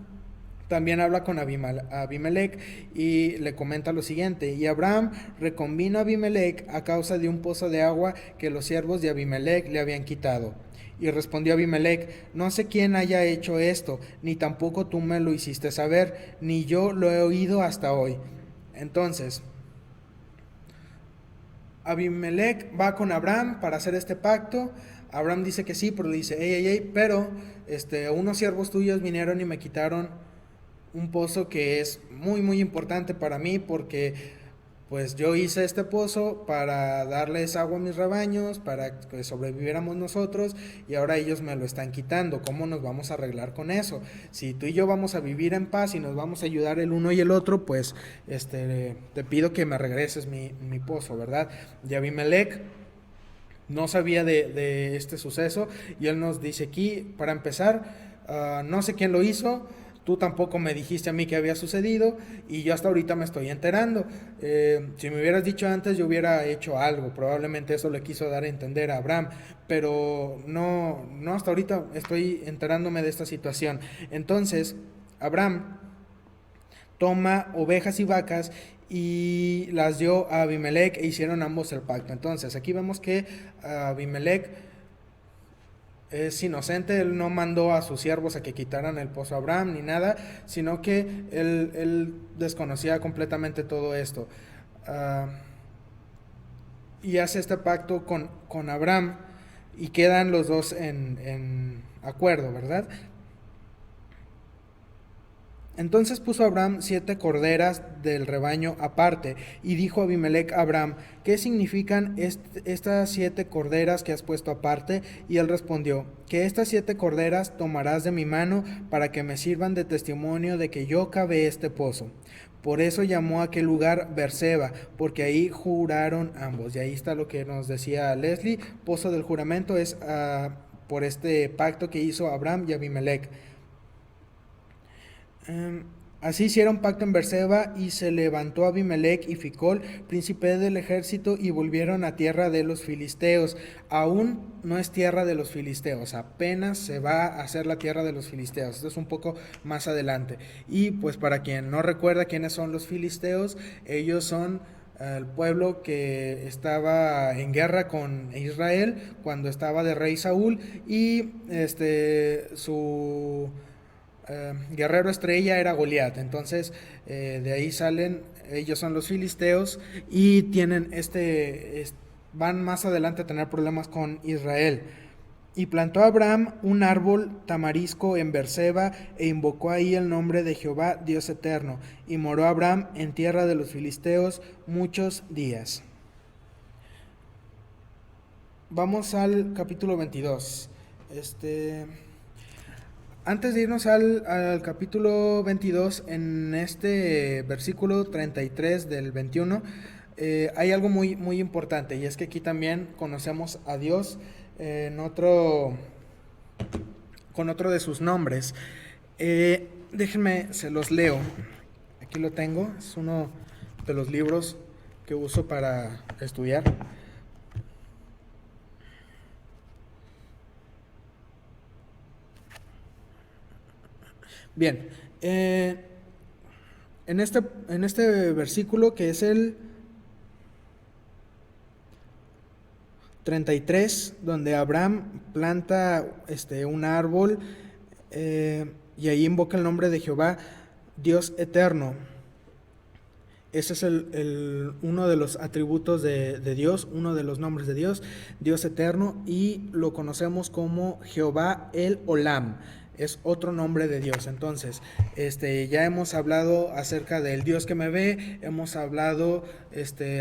también habla con Abimelech y le comenta lo siguiente, y Abraham reconvino a Abimelech a causa de un pozo de agua que los siervos de Abimelech le habían quitado. Y respondió Abimelech: no sé quién haya hecho esto, ni tampoco tú me lo hiciste saber, ni yo lo he oído hasta hoy. Entonces, Abimelech va con Abraham para hacer este pacto. Abraham dice que sí, pero le dice: pero unos siervos tuyos vinieron y me quitaron un pozo que es muy muy importante para mí, porque pues yo hice este pozo para darles agua a mis rebaños, para que sobreviviéramos nosotros, y ahora ellos me lo están quitando. ¿Cómo nos vamos a arreglar con eso? Si tú y yo vamos a vivir en paz y nos vamos a ayudar el uno y el otro, pues te pido que me regreses mi pozo, ¿verdad? Y Abimelech no sabía de este suceso, y él nos dice aquí, para empezar, no sé quién lo hizo, tú tampoco me dijiste a mí que había sucedido, y yo hasta ahorita me estoy enterando. Si me hubieras dicho antes, yo hubiera hecho algo. Probablemente eso le quiso dar a entender a Abraham, pero no, hasta ahorita estoy enterándome de esta situación. Entonces, Abraham toma ovejas y vacas y las dio a Abimelech, e hicieron ambos el pacto. Entonces aquí vemos que Abimelech es inocente. Él no mandó a sus siervos a que quitaran el pozo a Abraham ni nada, sino que él desconocía completamente todo esto. Y hace este pacto con Abraham, y quedan los dos en acuerdo, ¿verdad? Entonces puso Abraham 7 corderas del rebaño aparte, y dijo Abimelech a Abraham: ¿qué significan estas 7 corderas que has puesto aparte? Y él respondió: que estas 7 corderas tomarás de mi mano para que me sirvan de testimonio de que yo cavé este pozo. Por eso llamó a aquel lugar Berseba, porque ahí juraron ambos. Y ahí está lo que nos decía Leslie: pozo del juramento es por este pacto que hizo Abraham y Abimelech. Así hicieron pacto en Berseba, y se levantó Abimelech y Ficol, príncipe del ejército, y volvieron a tierra de los filisteos. Aún no es tierra de los filisteos, apenas se va a hacer la tierra de los filisteos. Esto es un poco más adelante. Y pues para quien no recuerda quiénes son los filisteos, ellos son el pueblo que estaba en guerra con Israel cuando estaba de rey Saúl, y su guerrero estrella era Goliat. Entonces de ahí salen, ellos son los filisteos, y tienen van más adelante a tener problemas con Israel. Y plantó Abraham un árbol tamarisco en Berseba, e invocó ahí el nombre de Jehová, Dios eterno. Y moró Abraham en tierra de los filisteos muchos días. Vamos al capítulo 22. Antes de irnos al capítulo 22, en este versículo 33 del 21, hay algo muy, muy importante, y es que aquí también conocemos a Dios con otro de sus nombres. Déjenme, se los leo. Aquí lo tengo, es uno de los libros que uso para estudiar. Bien, en este versículo, que es el 33, donde Abraham planta un árbol, y ahí invoca el nombre de Jehová, Dios eterno. Ese es uno de los atributos de Dios, uno de los nombres de Dios, Dios eterno, y lo conocemos como Jehová el Olam. Es otro nombre de Dios. Entonces, ya hemos hablado acerca del Dios que me ve, hemos hablado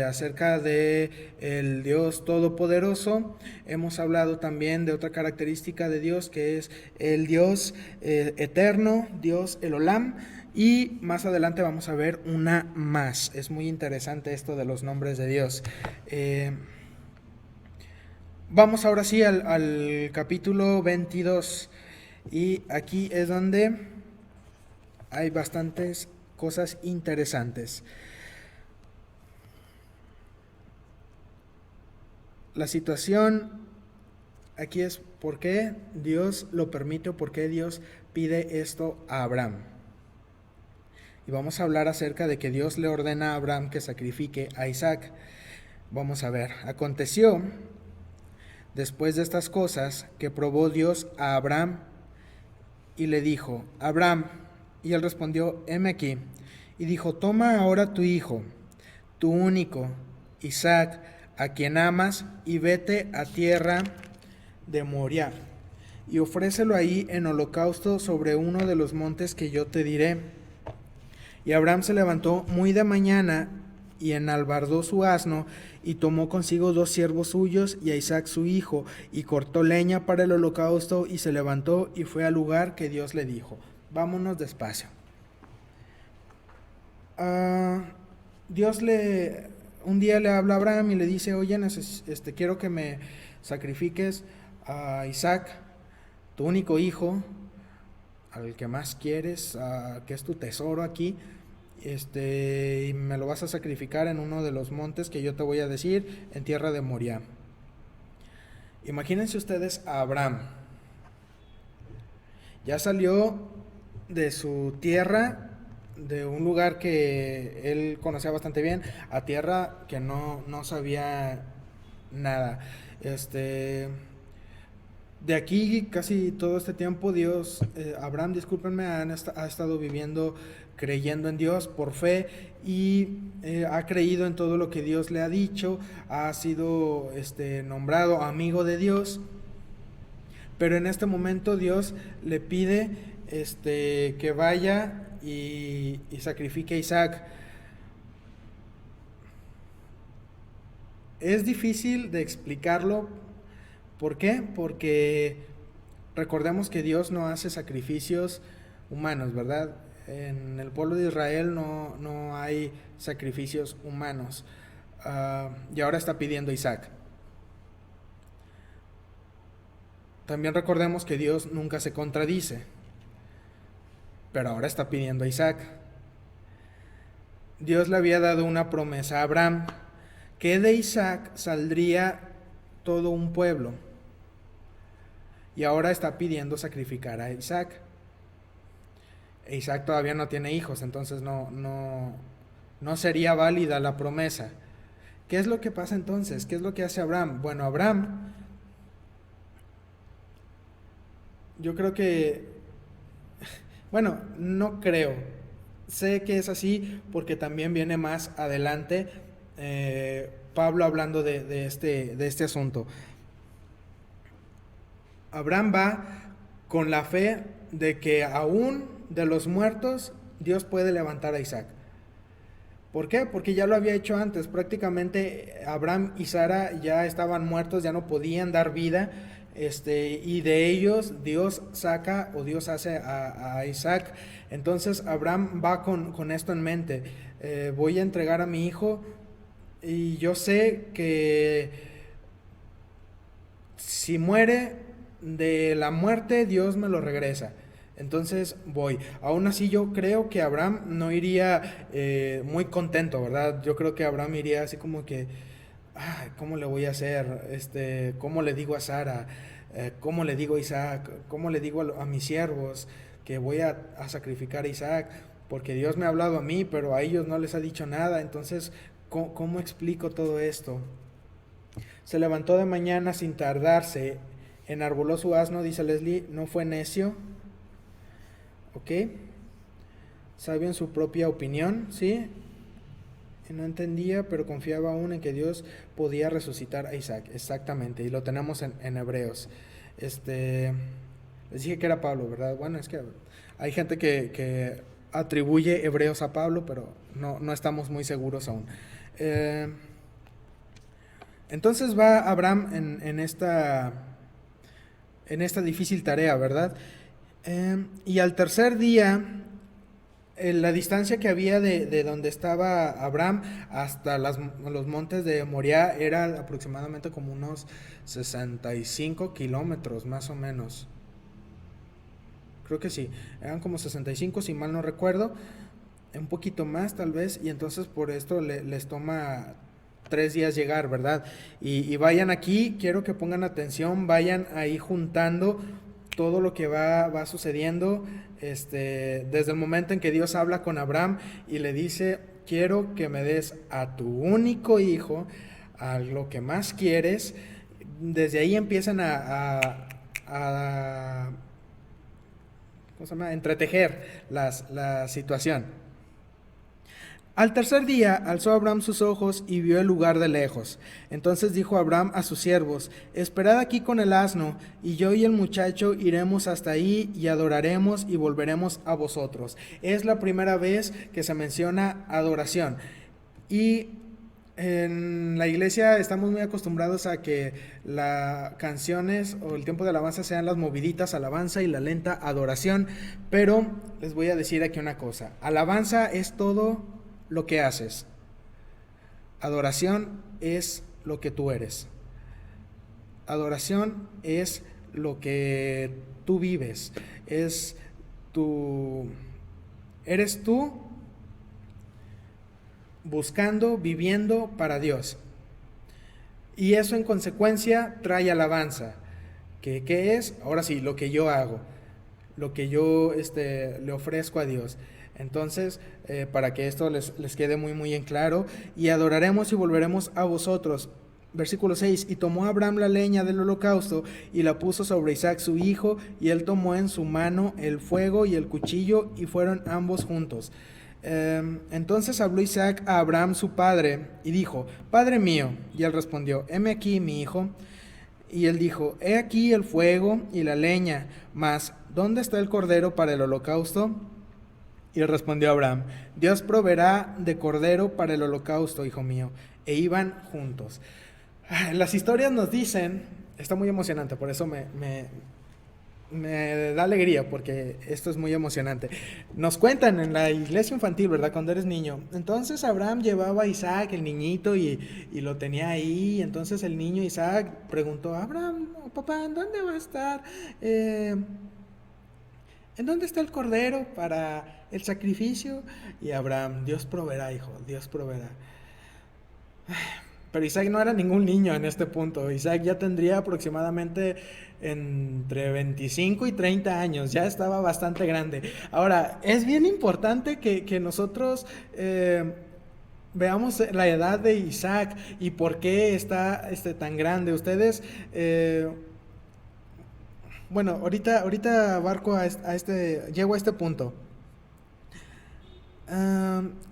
acerca de el Dios todopoderoso, hemos hablado también de otra característica de Dios, que es el Dios eterno, Dios el Olam. Y más adelante vamos a ver una más. Es muy interesante esto de los nombres de Dios. Vamos ahora sí al capítulo 22. Y aquí es donde hay bastantes cosas interesantes. La situación aquí es por qué Dios lo permite, o por qué Dios pide esto a Abraham. Y vamos a hablar acerca de que Dios le ordena a Abraham que sacrifique a Isaac. Vamos a ver. Aconteció Después de estas cosas que probó Dios a Abraham y le dijo: Abraham. Y él respondió: heme aquí. Y dijo: toma ahora tu hijo, tu único, Isaac, a quien amas, y vete a tierra de Moriah, y ofrécelo ahí en holocausto sobre uno de los montes que yo te diré. Y Abraham se levantó muy de mañana y enalbardó su asno, y tomó consigo 2 siervos suyos y a Isaac su hijo, y cortó leña para el holocausto, y se levantó y fue al lugar que Dios le dijo. Vámonos despacio. Dios un día le habla a Abraham y le dice: oye, quiero que me sacrifiques a Isaac, tu único hijo, al que más quieres, que es tu tesoro aquí, y me lo vas a sacrificar en uno de los montes que yo te voy a decir, en tierra de Moriah. Imagínense ustedes a Abraham. Ya salió de su tierra, de un lugar que él conocía bastante bien, a tierra que no sabía nada. De aquí casi todo este tiempo Abraham, discúlpenme, ha estado viviendo creyendo en Dios por fe, y ha creído en todo lo que Dios le ha dicho, ha sido nombrado amigo de Dios, pero en este momento Dios le pide que vaya y sacrifique a Isaac. Es difícil de explicarlo. ¿Por qué? Porque recordemos que Dios no hace sacrificios humanos, ¿verdad? En el pueblo de Israel no hay sacrificios humanos. Y ahora está pidiendo a Isaac. También recordemos que Dios nunca se contradice, pero ahora está pidiendo a Isaac. Dios le había dado una promesa a Abraham, que de Isaac saldría todo un pueblo, y ahora está pidiendo sacrificar a Isaac. E Isaac todavía no tiene hijos, entonces no sería válida la promesa. ¿Qué es lo que pasa entonces? ¿Qué es lo que hace Abraham? Bueno, Abraham, yo creo que, bueno, no creo, sé que es así porque también viene más adelante Pablo hablando de este asunto. Abraham va con la fe de que aún de los muertos Dios puede levantar a Isaac. ¿Por qué? Porque ya lo había hecho antes. Prácticamente Abraham y Sara ya estaban muertos, ya no podían dar vida, y de ellos Dios saca o Dios hace a Isaac. Entonces Abraham va con esto en mente. Voy a entregar a mi hijo, y yo sé que si muere, de la muerte Dios me lo regresa. Entonces voy. Aún así yo creo que Abraham no iría muy contento, ¿verdad? Yo creo que Abraham iría así como que, ¿cómo le voy a hacer? ¿Cómo le digo a Sara? ¿Cómo le digo a Isaac? ¿Cómo le digo a mis siervos que voy a sacrificar a Isaac? Porque Dios me ha hablado a mí, pero a ellos no les ha dicho nada. Entonces, ¿cómo explico todo esto? Se levantó de mañana sin tardarse, enarboló su asno, dice Leslie, no fue necio, ¿ok? Sabio en su propia opinión, ¿sí? No entendía, pero confiaba aún en que Dios podía resucitar a Isaac, exactamente, y lo tenemos en Hebreos. Les dije que era Pablo, ¿verdad? Bueno, es que hay gente que atribuye Hebreos a Pablo, pero no estamos muy seguros aún. Entonces va Abraham en esta difícil tarea, ¿verdad? Y al tercer día, la distancia que había de donde estaba Abraham hasta los montes de Moriah era aproximadamente como unos 65 kilómetros, más o menos. Creo que sí, eran como 65 si mal no recuerdo, un poquito más tal vez, y entonces por esto les toma 3 días llegar, ¿verdad? Y vayan aquí, quiero que pongan atención, vayan ahí juntando todo lo que va sucediendo, desde el momento en que Dios habla con Abraham y le dice: quiero que me des a tu único hijo, a lo que más quieres. desde ahí empiezan a ¿cómo se llama? Entretejer la situación. Al tercer día alzó Abraham sus ojos y vio el lugar de lejos. Entonces dijo Abraham a sus siervos: esperad aquí con el asno, y yo y el muchacho iremos hasta ahí y adoraremos y volveremos a vosotros. Es la primera vez que se menciona adoración. Y en la iglesia estamos muy acostumbrados a que las canciones o el tiempo de alabanza sean las moviditas alabanza y la lenta adoración, pero les voy a decir aquí una cosa: alabanza es todo lo que haces, adoración es lo que tú eres, adoración es lo que tú vives, es tu, eres tú buscando, viviendo para Dios. Y eso en consecuencia trae alabanza. ¿Qué es? Ahora sí, lo que yo hago, lo que yo le ofrezco a Dios. Entonces, para que esto les quede muy en claro, y adoraremos y volveremos a vosotros. Versículo 6, y tomó Abraham la leña del holocausto y la puso sobre Isaac su hijo, y él tomó en su mano el fuego y el cuchillo, y fueron ambos juntos. Entonces habló Isaac a Abraham su padre, y dijo: Padre mío. Y él respondió: heme aquí, mi hijo. Y él dijo: he aquí el fuego y la leña, mas ¿dónde está el cordero para el holocausto? Y respondió Abraham: Dios proveerá de cordero para el holocausto, hijo mío. E iban juntos. Las historias nos dicen, está muy emocionante, por eso me da alegría, porque esto es muy emocionante. Nos cuentan en la iglesia infantil, ¿verdad? Cuando eres niño. Entonces Abraham llevaba a Isaac, el niñito, y lo tenía ahí. Entonces el niño Isaac preguntó: Abraham, papá, ¿en dónde va a estar? ¿En dónde está el cordero para el sacrificio? Y Abraham: Dios proveerá, hijo, Dios proveerá. Pero Isaac no era ningún niño en este punto. Isaac ya tendría aproximadamente entre 25 y 30 años. Ya estaba bastante grande. Ahora, es bien importante que nosotros veamos la edad de Isaac y por qué está tan grande. Ustedes... bueno, ahorita abarco llego a este punto.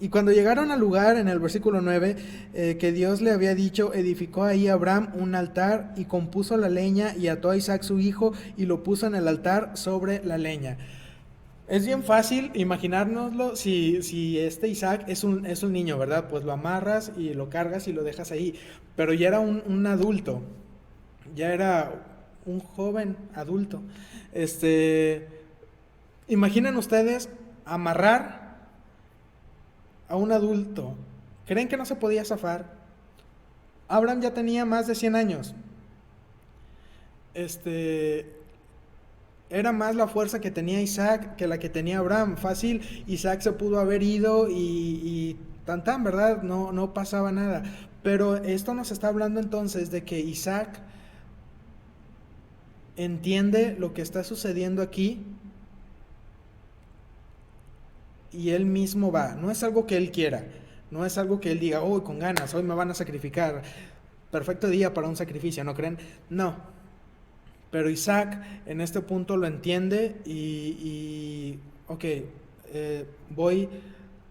Y cuando llegaron al lugar, en el versículo 9, que Dios le había dicho, edificó ahí Abraham un altar y compuso la leña y ató a Isaac su hijo y lo puso en el altar sobre la leña. Es bien fácil imaginárnoslo si este Isaac es un niño, ¿verdad? Pues lo amarras y lo cargas y lo dejas ahí. Pero ya era un adulto, ya era un joven adulto. Imaginen ustedes amarrar a un adulto. ¿Creen que no se podía zafar? Abraham ya tenía más de 100 años. Era más la fuerza que tenía Isaac que la que tenía Abraham. Fácil, Isaac se pudo haber ido y tan, ¿verdad? No pasaba nada. Pero esto nos está hablando entonces de que Isaac entiende lo que está sucediendo aquí y él mismo va. No es algo que él quiera, no es algo que él diga: hoy con ganas, hoy me van a sacrificar, perfecto día para un sacrificio, ¿no creen? No. Pero Isaac en este punto lo entiende ok, voy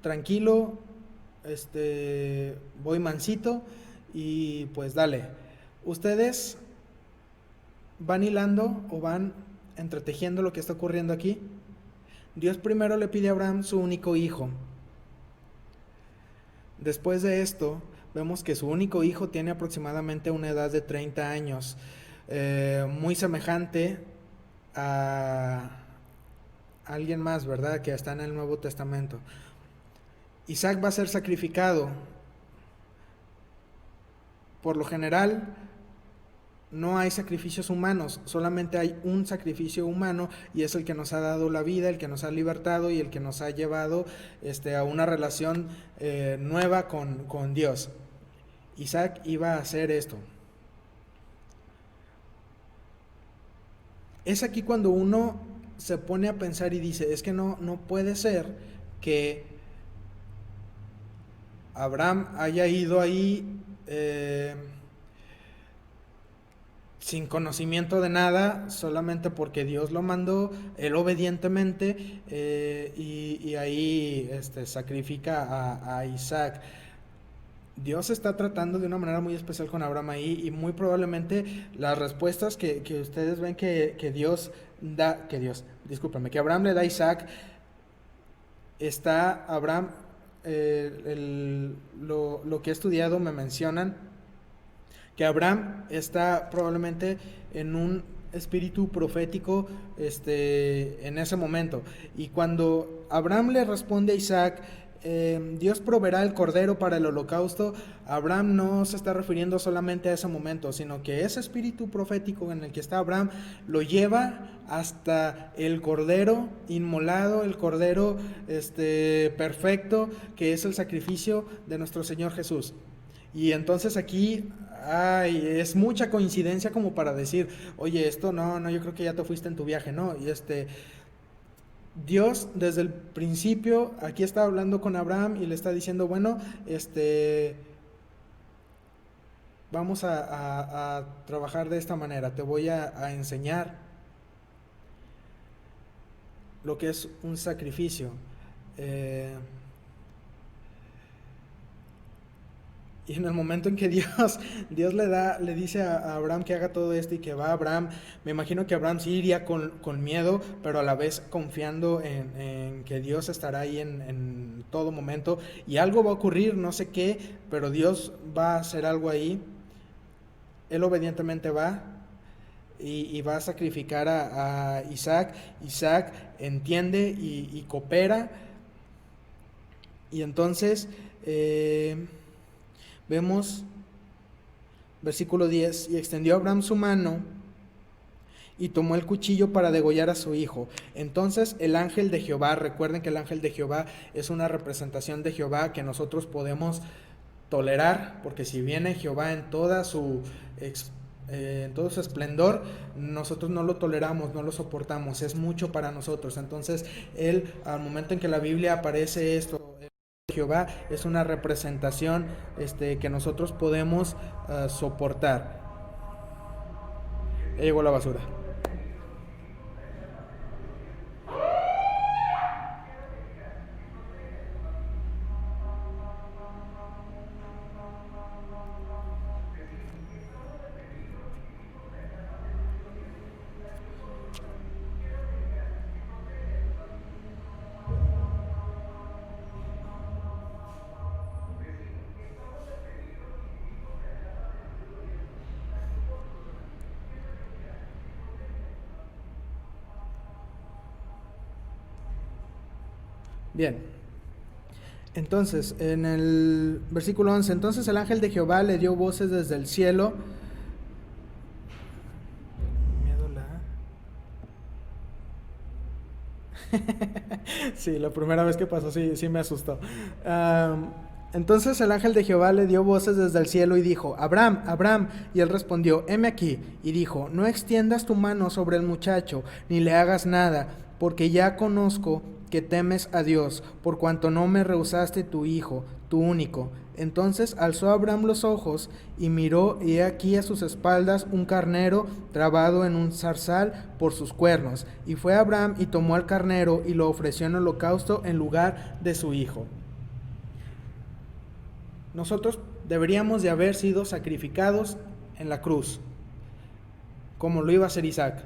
tranquilo, voy mansito y pues dale. Ustedes van hilando o van entretejiendo lo que está ocurriendo aquí. Dios primero le pide a Abraham su único hijo. Después de esto, vemos que su único hijo tiene aproximadamente una edad de 30 años, muy semejante a alguien más, ¿verdad? Que está en el Nuevo Testamento. Isaac va a ser sacrificado. Por lo general, no hay sacrificios humanos, solamente hay un sacrificio humano, y es el que nos ha dado la vida, el que nos ha libertado y el que nos ha llevado a una relación nueva con Dios. Isaac iba a hacer esto. Es aquí cuando uno se pone a pensar y dice: es que no puede ser que Abraham haya ido ahí sin conocimiento de nada, solamente porque Dios lo mandó, él obedientemente, y ahí sacrifica a Isaac. Dios está tratando de una manera muy especial con Abraham ahí, y muy probablemente las respuestas que ustedes ven que Dios da, que Abraham le da a Isaac, está Abraham, lo que he estudiado me mencionan que Abraham está probablemente en un espíritu profético en ese momento. Y cuando Abraham le responde a Isaac, Dios proveerá el cordero para el holocausto, Abraham no se está refiriendo solamente a ese momento, sino que ese espíritu profético en el que está Abraham lo lleva hasta el cordero inmolado, el cordero perfecto, que es el sacrificio de nuestro Señor Jesús. Y entonces aquí es mucha coincidencia como para decir, oye, esto no, yo creo que ya te fuiste en tu viaje, ¿no? Y Dios desde el principio aquí está hablando con Abraham y le está diciendo, bueno, vamos a trabajar de esta manera, te voy a enseñar lo que es un sacrificio. Y en el momento en que Dios le dice a Abraham que haga todo esto y que va Abraham, me imagino que Abraham sí iría con miedo, pero a la vez confiando en que Dios estará ahí en todo momento. Y algo va a ocurrir, no sé qué, pero Dios va a hacer algo ahí. Él obedientemente va y va a sacrificar a Isaac. Isaac entiende y coopera. Y entonces vemos versículo 10, y extendió Abraham su mano y tomó el cuchillo para degollar a su hijo. Entonces el ángel de Jehová, recuerden que el ángel de Jehová es una representación de Jehová que nosotros podemos tolerar, porque si viene Jehová en todo su esplendor, nosotros no lo toleramos, no lo soportamos, es mucho para nosotros. Entonces él, al momento en que la Biblia aparece esto, Jehová es una representación que nosotros podemos soportar. Ya llegó la basura. Bien, entonces en el versículo 11, entonces el ángel de Jehová le dio voces desde el cielo. Miedo Sí, la primera vez que pasó sí me asustó. Entonces el ángel de Jehová le dio voces desde el cielo y dijo, Abraham, Abraham. Y él respondió, heme aquí. Y dijo, no extiendas tu mano sobre el muchacho, ni le hagas nada, porque ya conozco que temes a Dios, por cuanto no me rehusaste tu hijo, tu único. Entonces alzó Abraham los ojos y miró, y he aquí a sus espaldas un carnero trabado en un zarzal por sus cuernos. Y fue Abraham y tomó al carnero y lo ofreció en holocausto en lugar de su hijo. Nosotros deberíamos de haber sido sacrificados en la cruz, como lo iba a hacer Isaac,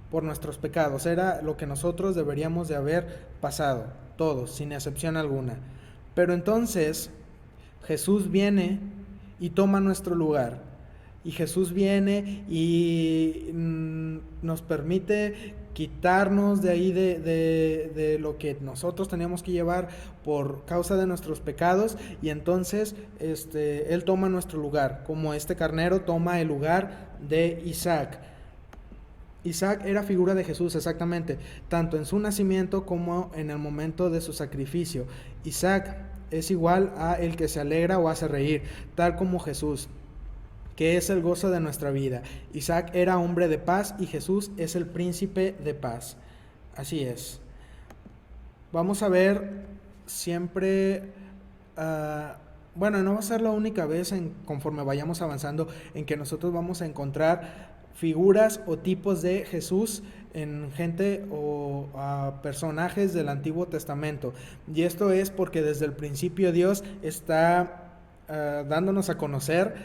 por nuestros pecados. Era lo que nosotros deberíamos de haber pasado, todos, sin excepción alguna. Pero entonces Jesús viene y toma nuestro lugar. Y Jesús viene y nos permite quitarnos de ahí de lo que nosotros teníamos que llevar por causa de nuestros pecados. Y entonces Él toma nuestro lugar, como este carnero toma el lugar de Isaac. Isaac era figura de Jesús, exactamente, tanto en su nacimiento como en el momento de su sacrificio. Isaac es igual a el que se alegra o hace reír, tal como Jesús, que es el gozo de nuestra vida. Isaac era hombre de paz y Jesús es el príncipe de paz. Así es. Vamos a ver siempre, bueno, no va a ser la única vez conforme vayamos avanzando en que nosotros vamos a encontrar figuras o tipos de Jesús en gente o a personajes del Antiguo Testamento. Y esto es porque desde el principio Dios está dándonos a conocer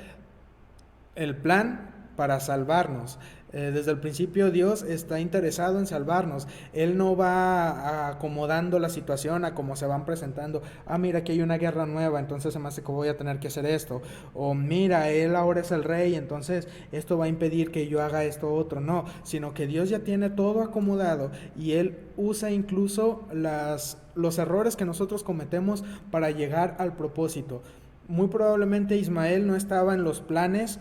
el plan para salvarnos. Desde el principio Dios está interesado en salvarnos. Él no va acomodando la situación a cómo se van presentando. Mira, aquí hay una guerra nueva, entonces se me hace que voy a tener que hacer esto. O mira, Él ahora es el rey, entonces esto va a impedir que yo haga esto otro. No, sino que Dios ya tiene todo acomodado y Él usa incluso los errores que nosotros cometemos para llegar al propósito. Muy probablemente Ismael no estaba en los planes,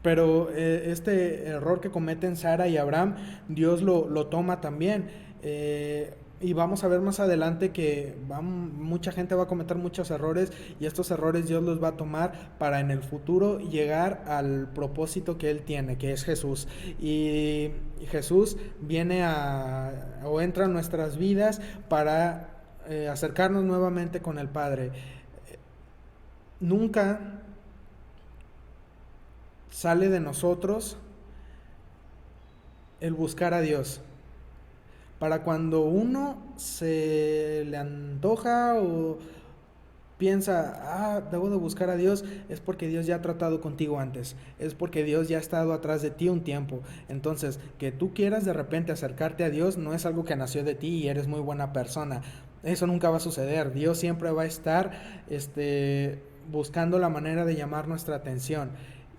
pero este error que cometen Sara y Abraham, Dios lo toma también. Y vamos a ver más adelante que mucha gente va a cometer muchos errores y estos errores Dios los va a tomar para en el futuro llegar al propósito que Él tiene, que es Jesús. Y Jesús viene o entra en nuestras vidas para acercarnos nuevamente con el Padre. Nunca sale de nosotros el buscar a Dios. Para cuando uno se le antoja o piensa, debo de buscar a Dios, es porque Dios ya ha tratado contigo antes, es porque Dios ya ha estado atrás de ti un tiempo. Entonces, que tú quieras de repente acercarte a Dios no es algo que nació de ti y eres muy buena persona. Eso nunca va a suceder. Dios siempre va a estar buscando la manera de llamar nuestra atención.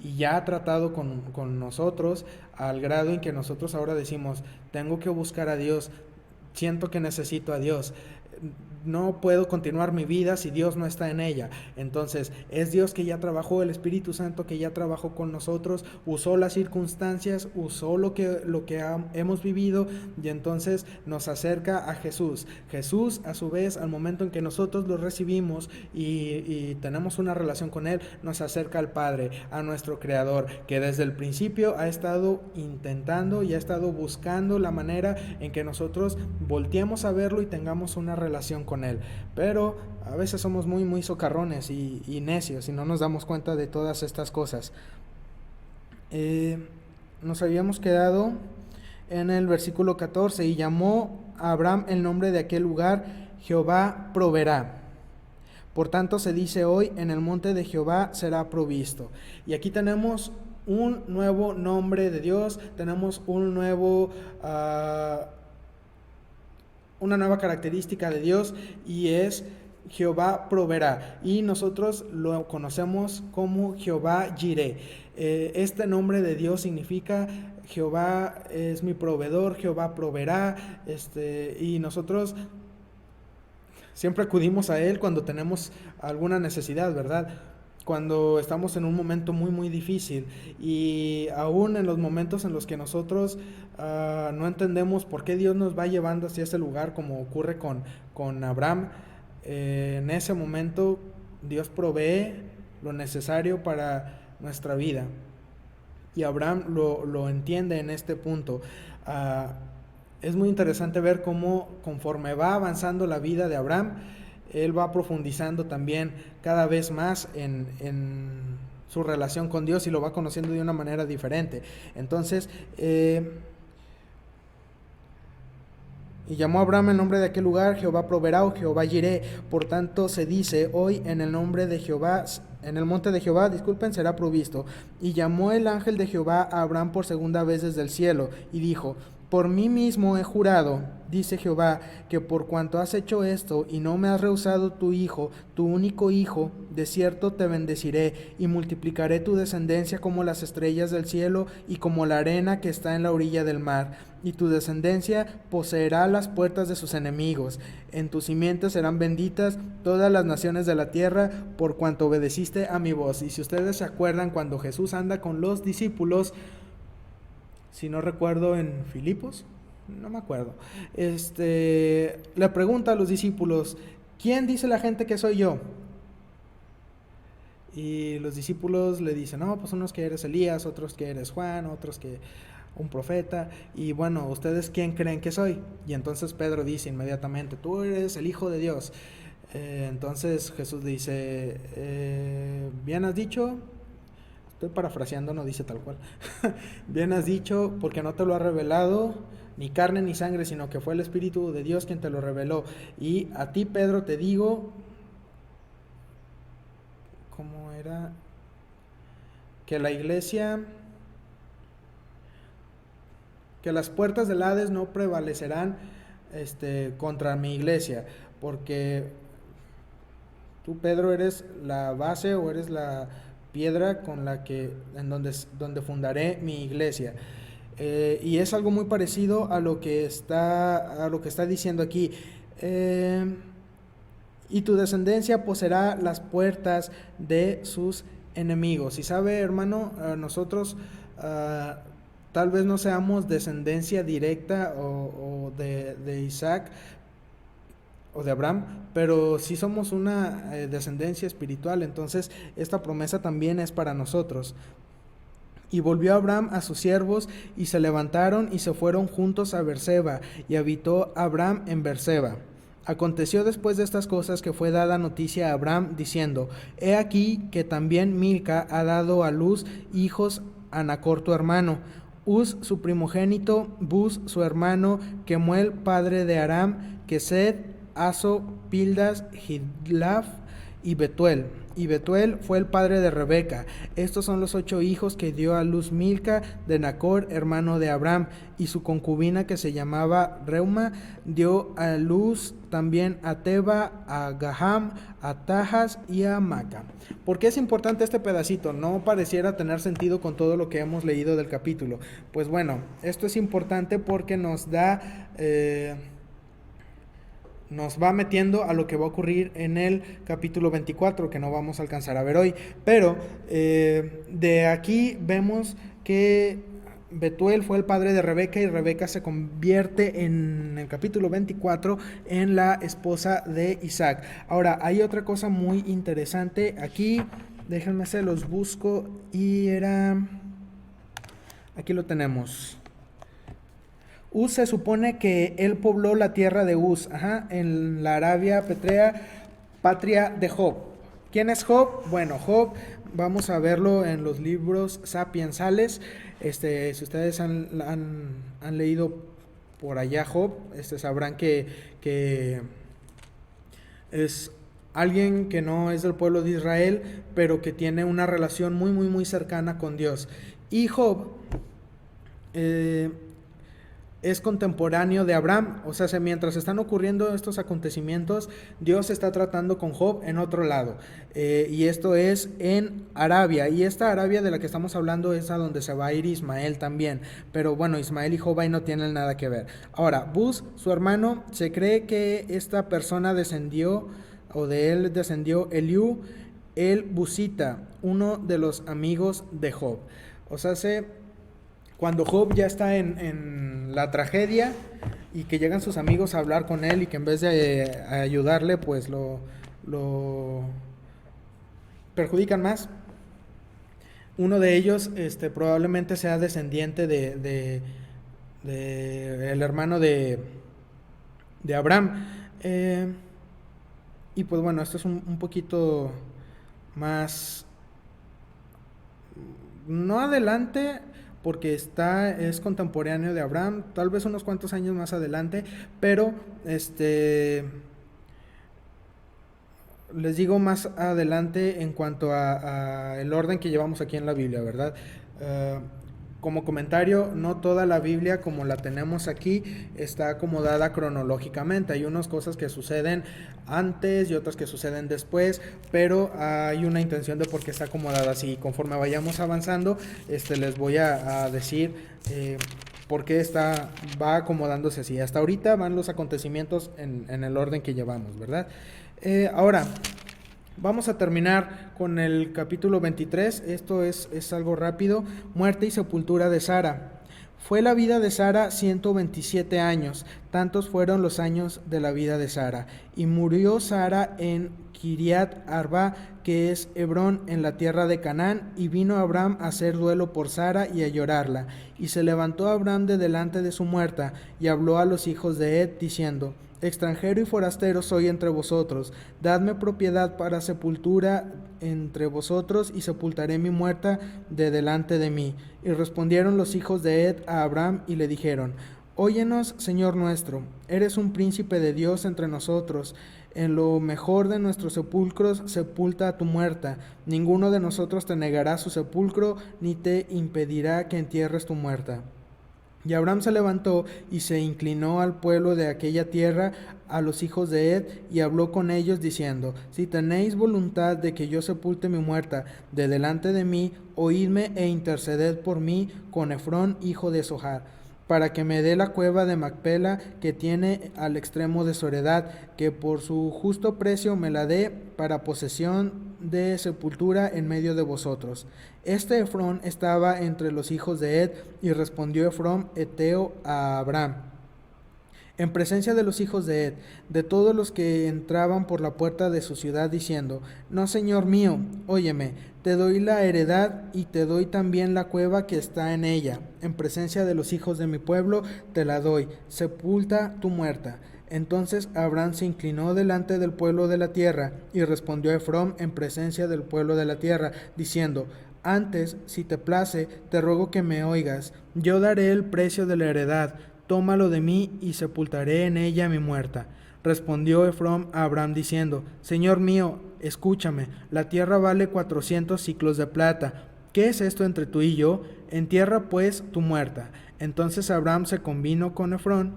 Y ya ha tratado con nosotros al grado en que nosotros ahora decimos, tengo que buscar a Dios, siento que necesito a Dios, no puedo continuar mi vida si Dios no está en ella. Entonces es Dios que ya trabajó, el Espíritu Santo que ya trabajó con nosotros, usó las circunstancias, usó lo que hemos vivido y entonces nos acerca a Jesús. Jesús a su vez, al momento en que nosotros lo recibimos y tenemos una relación con Él, nos acerca al Padre, a nuestro Creador, que desde el principio ha estado intentando y ha estado buscando la manera en que nosotros volteemos a verlo y tengamos una relación con Él. Pero a veces somos muy socarrones y necios y no nos damos cuenta de todas estas cosas. Nos habíamos quedado en el versículo 14, y llamó a Abraham el nombre de aquel lugar Jehová proveerá. Por tanto se dice hoy, en el monte de Jehová será provisto. Y aquí tenemos un nuevo nombre de Dios, tenemos una nueva característica de Dios, y es Jehová proveerá, y nosotros lo conocemos como Jehová Jireh. Este nombre de Dios significa Jehová es mi proveedor, Jehová proveerá, y nosotros siempre acudimos a Él cuando tenemos alguna necesidad, ¿verdad? Cuando estamos en un momento muy difícil, y aún en los momentos en los que nosotros no entendemos por qué Dios nos va llevando hacia ese lugar, como ocurre con Abraham, en ese momento Dios provee lo necesario para nuestra vida, y Abraham lo entiende en este punto. Es muy interesante ver cómo conforme va avanzando la vida de Abraham, él va profundizando también cada vez más en su relación con Dios y lo va conociendo de una manera diferente. Entonces, y llamó a Abraham el nombre de aquel lugar Jehová proveerá, o Jehová Jireh. Por tanto se dice hoy, en el nombre de Jehová, en el monte de Jehová, será provisto. Y llamó el ángel de Jehová a Abraham por segunda vez desde el cielo, y dijo: por mí mismo he jurado, dice Jehová, que por cuanto has hecho esto y no me has rehusado tu hijo, tu único hijo, de cierto te bendeciré y multiplicaré tu descendencia como las estrellas del cielo y como la arena que está en la orilla del mar. Y tu descendencia poseerá las puertas de sus enemigos. En tu simiente serán benditas todas las naciones de la tierra, por cuanto obedeciste a mi voz. Y si ustedes se acuerdan, cuando Jesús anda con los discípulos, si no recuerdo, en Filipos, no me acuerdo, le pregunta a los discípulos: ¿quién dice la gente que soy yo? Y los discípulos le dicen: no, pues unos que eres Elías, otros que eres Juan, otros que un profeta. Y bueno, ¿ustedes quién creen que soy? Y entonces Pedro dice inmediatamente: tú eres el Hijo de Dios. Entonces Jesús dice: bien has dicho, Estoy parafraseando, no dice tal cual. Bien has dicho, porque no te lo ha revelado ni carne ni sangre, sino que fue el Espíritu de Dios quien te lo reveló. Y a ti, Pedro, te digo, ¿cómo era? Que la iglesia, que las puertas del Hades no prevalecerán contra mi iglesia, porque tú, Pedro, eres la base o eres la piedra con la que donde fundaré mi iglesia. Y es algo muy parecido a lo que está diciendo aquí. Y tu descendencia poseerá las puertas de sus enemigos. Y sabe, hermano, nosotros tal vez no seamos descendencia directa o de Isaac o de Abraham, pero sí somos una descendencia espiritual. Entonces esta promesa también es para nosotros. Y volvió Abraham a sus siervos, y se levantaron y se fueron juntos a Berseba, y habitó Abraham en Berseba. Aconteció después de estas cosas que fue dada noticia a Abraham, diciendo: He aquí que también Milca ha dado a luz hijos a Nachr tu hermano, Uz su primogénito, Buz su hermano, Kemuel padre de Aram, Kesed, Aso, Pildas, Gidlaf y Betuel. Y Betuel fue el padre de Rebeca. Estos son los 8 hijos que dio a luz Milca de Nachr, hermano de Abraham, y su concubina, que se llamaba Reuma, dio a luz también a Teba, a Gaham, a Tajas y a Maca. ¿Por qué es importante este pedacito? No pareciera tener sentido con todo lo que hemos leído del capítulo. Pues bueno, esto es importante porque nos da... nos va metiendo a lo que va a ocurrir en el capítulo 24, que no vamos a alcanzar a ver hoy. Pero de aquí vemos que Betuel fue el padre de Rebeca, y Rebeca se convierte en el capítulo 24 en la esposa de Isaac. Ahora, hay otra cosa muy interesante aquí. Déjenme se los busco y era... Aquí lo tenemos. Uz se supone que él pobló la tierra de Uz, en la Arabia Petrea, patria de Job. ¿Quién es Job? Bueno, Job, vamos a verlo en los libros sapiensales. Si ustedes han leído por allá Job, sabrán que es alguien que no es del pueblo de Israel, pero que tiene una relación muy, muy, muy cercana con Dios. Y Job... es contemporáneo de Abraham. O sea, mientras están ocurriendo estos acontecimientos, Dios está tratando con Job en otro lado, y esto es en Arabia, y esta Arabia de la que estamos hablando es a donde se va a ir Ismael también, pero bueno, Ismael y Job ahí no tienen nada que ver. Ahora, Buz, su hermano, se cree que esta persona descendió, o de él descendió Eliú el Buzita, uno de los amigos de Job. O sea, cuando Job ya está en la tragedia, y que llegan sus amigos a hablar con él, y que en vez de ayudarle, pues lo perjudican más. Uno de ellos probablemente sea descendiente de el hermano de Abraham. Y pues bueno, esto es un poquito más... no adelante, porque es contemporáneo de Abraham, tal vez unos cuantos años más adelante, pero les digo más adelante en cuanto a el orden que llevamos aquí en la Biblia, ¿verdad? Como comentario, no toda la Biblia como la tenemos aquí está acomodada cronológicamente. Hay unas cosas que suceden antes y otras que suceden después, pero hay una intención de por qué está acomodada así. Conforme vayamos avanzando, les voy a decir por qué va acomodándose así. Hasta ahorita van los acontecimientos en el orden que llevamos, ¿verdad? Ahora... vamos a terminar con el capítulo 23. Esto es algo rápido. Muerte y sepultura de Sara. Fue la vida de Sara 127 años. Tantos fueron los años de la vida de Sara. Y murió Sara en Kiriat Arba, que es Hebrón, en la tierra de Canaán. Y vino Abraham a hacer duelo por Sara y a llorarla. Y se levantó Abraham de delante de su muerta, y habló a los hijos de Ed, diciendo: extranjero y forastero soy entre vosotros, dadme propiedad para sepultura entre vosotros, y sepultaré mi muerta de delante de mí. Y respondieron los hijos de Ed a Abram y le dijeron: Óyenos, Señor nuestro, eres un príncipe de Dios entre nosotros. En lo mejor de nuestros sepulcros sepulta a tu muerta. Ninguno de nosotros te negará su sepulcro, ni te impedirá que entierres tu muerta. Y Abraham se levantó y se inclinó al pueblo de aquella tierra, a los hijos de Ed, y habló con ellos diciendo: Si tenéis voluntad de que yo sepulte mi muerta de delante de mí, oídme e interceded por mí con Efrón, hijo de Zohar, para que me dé la cueva de Macpela que tiene al extremo de su heredad, que por su justo precio me la dé para posesión de sepultura en medio de vosotros. Este Efrón estaba entre los hijos de Ed, y respondió Efrón heteo a Abram en presencia de los hijos de Ed, de todos los que entraban por la puerta de su ciudad, diciendo: No, señor mío, óyeme, te doy la heredad y te doy también la cueva que está en ella. En presencia de los hijos de mi pueblo te la doy, sepulta tu muerta. Entonces Abraham se inclinó delante del pueblo de la tierra, y respondió Efrón en presencia del pueblo de la tierra, diciendo: Antes, si te place, te ruego que me oigas. Yo daré el precio de la heredad. Tómalo de mí y sepultaré en ella mi muerta. Respondió Efrón a Abraham diciendo: Señor mío, escúchame, la tierra vale 400 siclos de plata. ¿Qué es esto entre tú y yo? Entierra pues tu muerta. Entonces Abraham se convino con Efrón,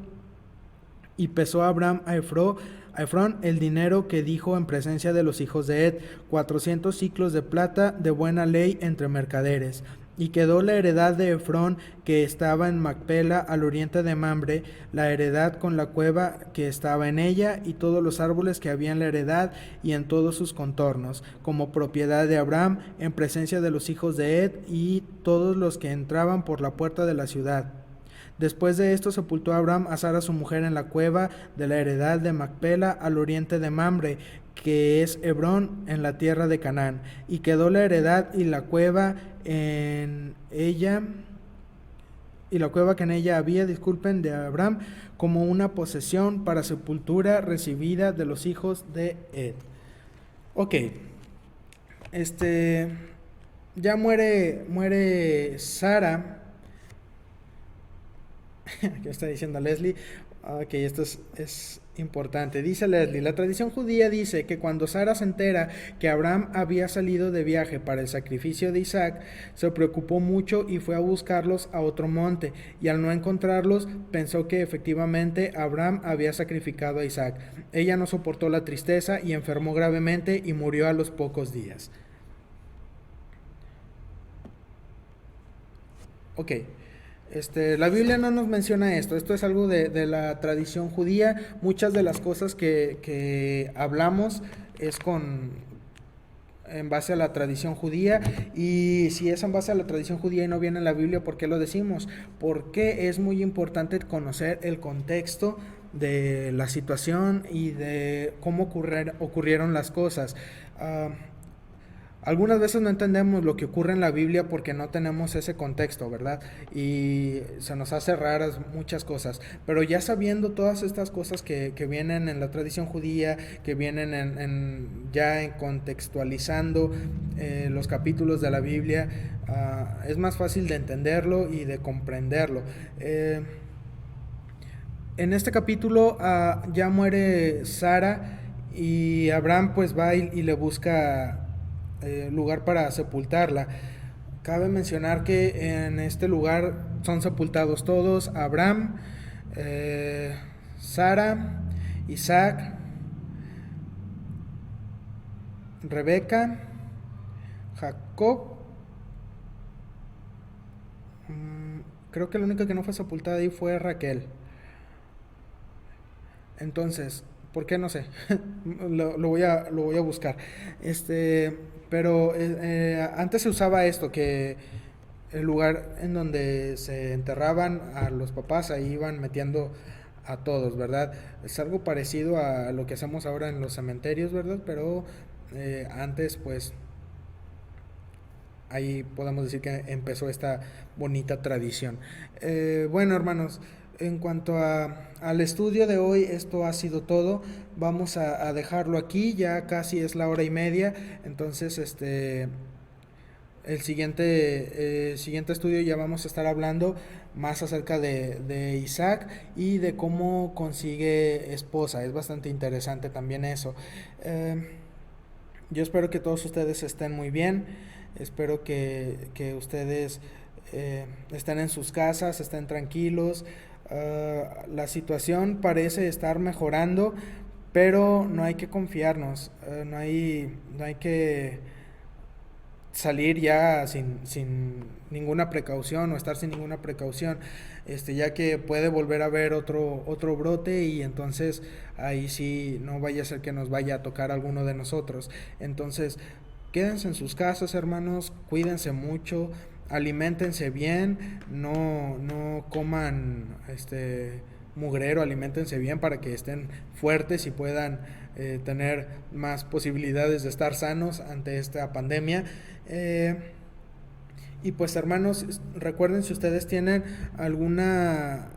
y pesó a Abraham a Efrón el dinero que dijo en presencia de los hijos de Ed, 400 siclos de plata de buena ley entre mercaderes. Y quedó la heredad de Efrón, que estaba en Macpela, al oriente de Mamre, la heredad con la cueva que estaba en ella, y todos los árboles que había en la heredad y en todos sus contornos, como propiedad de Abraham, en presencia de los hijos de Ed y todos los que entraban por la puerta de la ciudad. Después de esto sepultó Abraham a Sara su mujer en la cueva de la heredad de Macpela, al oriente de Mamre, que es Hebrón, en la tierra de Canaán. Y quedó la heredad y la cueva en ella, y la cueva que en ella había, de Abraham, como una posesión para sepultura recibida de los hijos de Ed. Ok, ya muere Sara. ¿Qué está diciendo Leslie? Ok, esto es importante. Dice Leslie: la tradición judía dice que cuando Sara se entera que Abraham había salido de viaje para el sacrificio de Isaac, se preocupó mucho y fue a buscarlos a otro monte, y al no encontrarlos, pensó que efectivamente Abraham había sacrificado a Isaac. Ella no soportó la tristeza y enfermó gravemente y murió a los pocos días. Ok. La Biblia no nos menciona esto es algo de la tradición judía. Muchas de las cosas que hablamos es en base a la tradición judía, y si es en base a la tradición judía y no viene en la Biblia, ¿por qué lo decimos? Porque es muy importante conocer el contexto de la situación y de cómo ocurrieron las cosas. Algunas veces no entendemos lo que ocurre en la Biblia porque no tenemos ese contexto, ¿verdad? Y se nos hace raras muchas cosas. Pero ya sabiendo todas estas cosas que vienen en la tradición judía, que vienen ya en contextualizando los capítulos de la Biblia, es más fácil de entenderlo y de comprenderlo. En este capítulo ya muere Sara, y Abraham pues va y le busca lugar para sepultarla. Cabe mencionar que en este lugar son sepultados todos: Abraham, Sara, Isaac, Rebeca, Jacob. Creo que la única que no fue sepultada ahí fue Raquel. Entonces, ¿por qué? No sé. lo voy a buscar. Pero antes se usaba esto, que el lugar en donde se enterraban a los papás, ahí iban metiendo a todos, ¿verdad? Es algo parecido a lo que hacemos ahora en los cementerios, ¿verdad? Pero antes, pues, ahí podemos decir que empezó esta bonita tradición. Bueno, hermanos, En cuanto al estudio de hoy, esto ha sido todo. Vamos a dejarlo aquí, ya casi es la hora y media. Entonces, el siguiente estudio ya vamos a estar hablando más acerca de Isaac y de cómo consigue esposa. Es bastante interesante también eso. Eh, yo espero que todos ustedes estén muy bien. Espero que ustedes estén en sus casas, estén tranquilos. La situación parece estar mejorando, pero no hay que confiarnos. No hay que salir ya sin ninguna precaución o estar sin ninguna precaución, ya que puede volver a haber otro brote y entonces ahí sí no vaya a ser que nos vaya a tocar alguno de nosotros. Entonces, quédense en sus casas, hermanos, cuídense mucho, aliméntense bien, no coman mugrero, aliméntense bien para que estén fuertes y puedan tener más posibilidades de estar sanos ante esta pandemia. Eh, y pues hermanos, recuerden si ustedes tienen alguna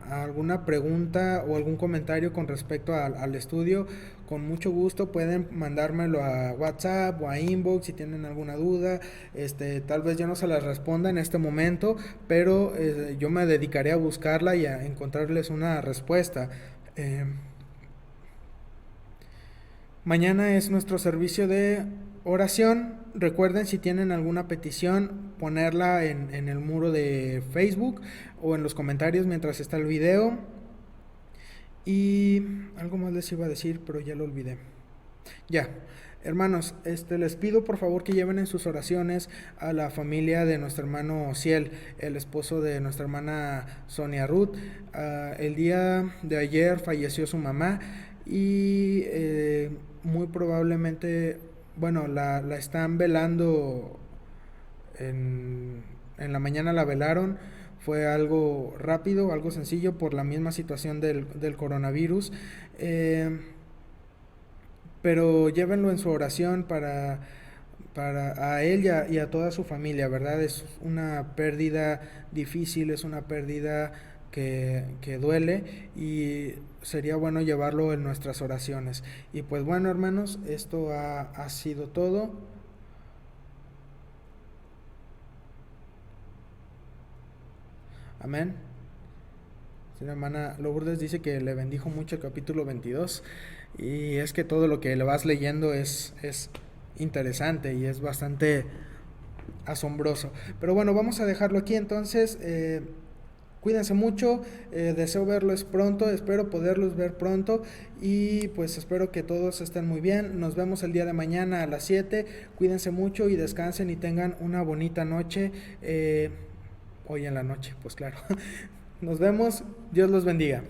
pregunta o algún comentario con respecto al estudio, con mucho gusto pueden mandármelo a WhatsApp o a inbox si tienen alguna duda. Tal vez yo no se las responda en este momento, pero yo me dedicaré a buscarla y a encontrarles una respuesta. Eh, Mañana es nuestro servicio de oración. Recuerden si tienen alguna petición ponerla en el muro de Facebook o en los comentarios mientras está el video. Y algo más les iba a decir, pero ya lo olvidé. Ya, hermanos, les pido por favor que lleven en sus oraciones a la familia de nuestro hermano Ciel, el esposo de nuestra hermana Sonia Ruth. El día de ayer falleció su mamá y muy probablemente, bueno, la están velando en la mañana la velaron. Fue algo rápido, algo sencillo por la misma situación del coronavirus. Pero llévenlo en su oración para a él y a toda su familia, ¿verdad? Es una pérdida difícil, es una pérdida que duele y sería bueno llevarlo en nuestras oraciones. Y pues bueno, hermanos, esto ha sido todo. Amén. Sí, la hermana Lourdes dice que le bendijo mucho el capítulo 22 y es que todo lo que le vas leyendo es interesante y es bastante asombroso. Pero bueno, vamos a dejarlo aquí entonces. Cuídense mucho, deseo verlos pronto, espero poderlos ver pronto y pues espero que todos estén muy bien. Nos vemos el día de mañana a las 7. Cuídense mucho y descansen y tengan una bonita noche. Hoy en la noche, pues claro. Nos vemos, Dios los bendiga.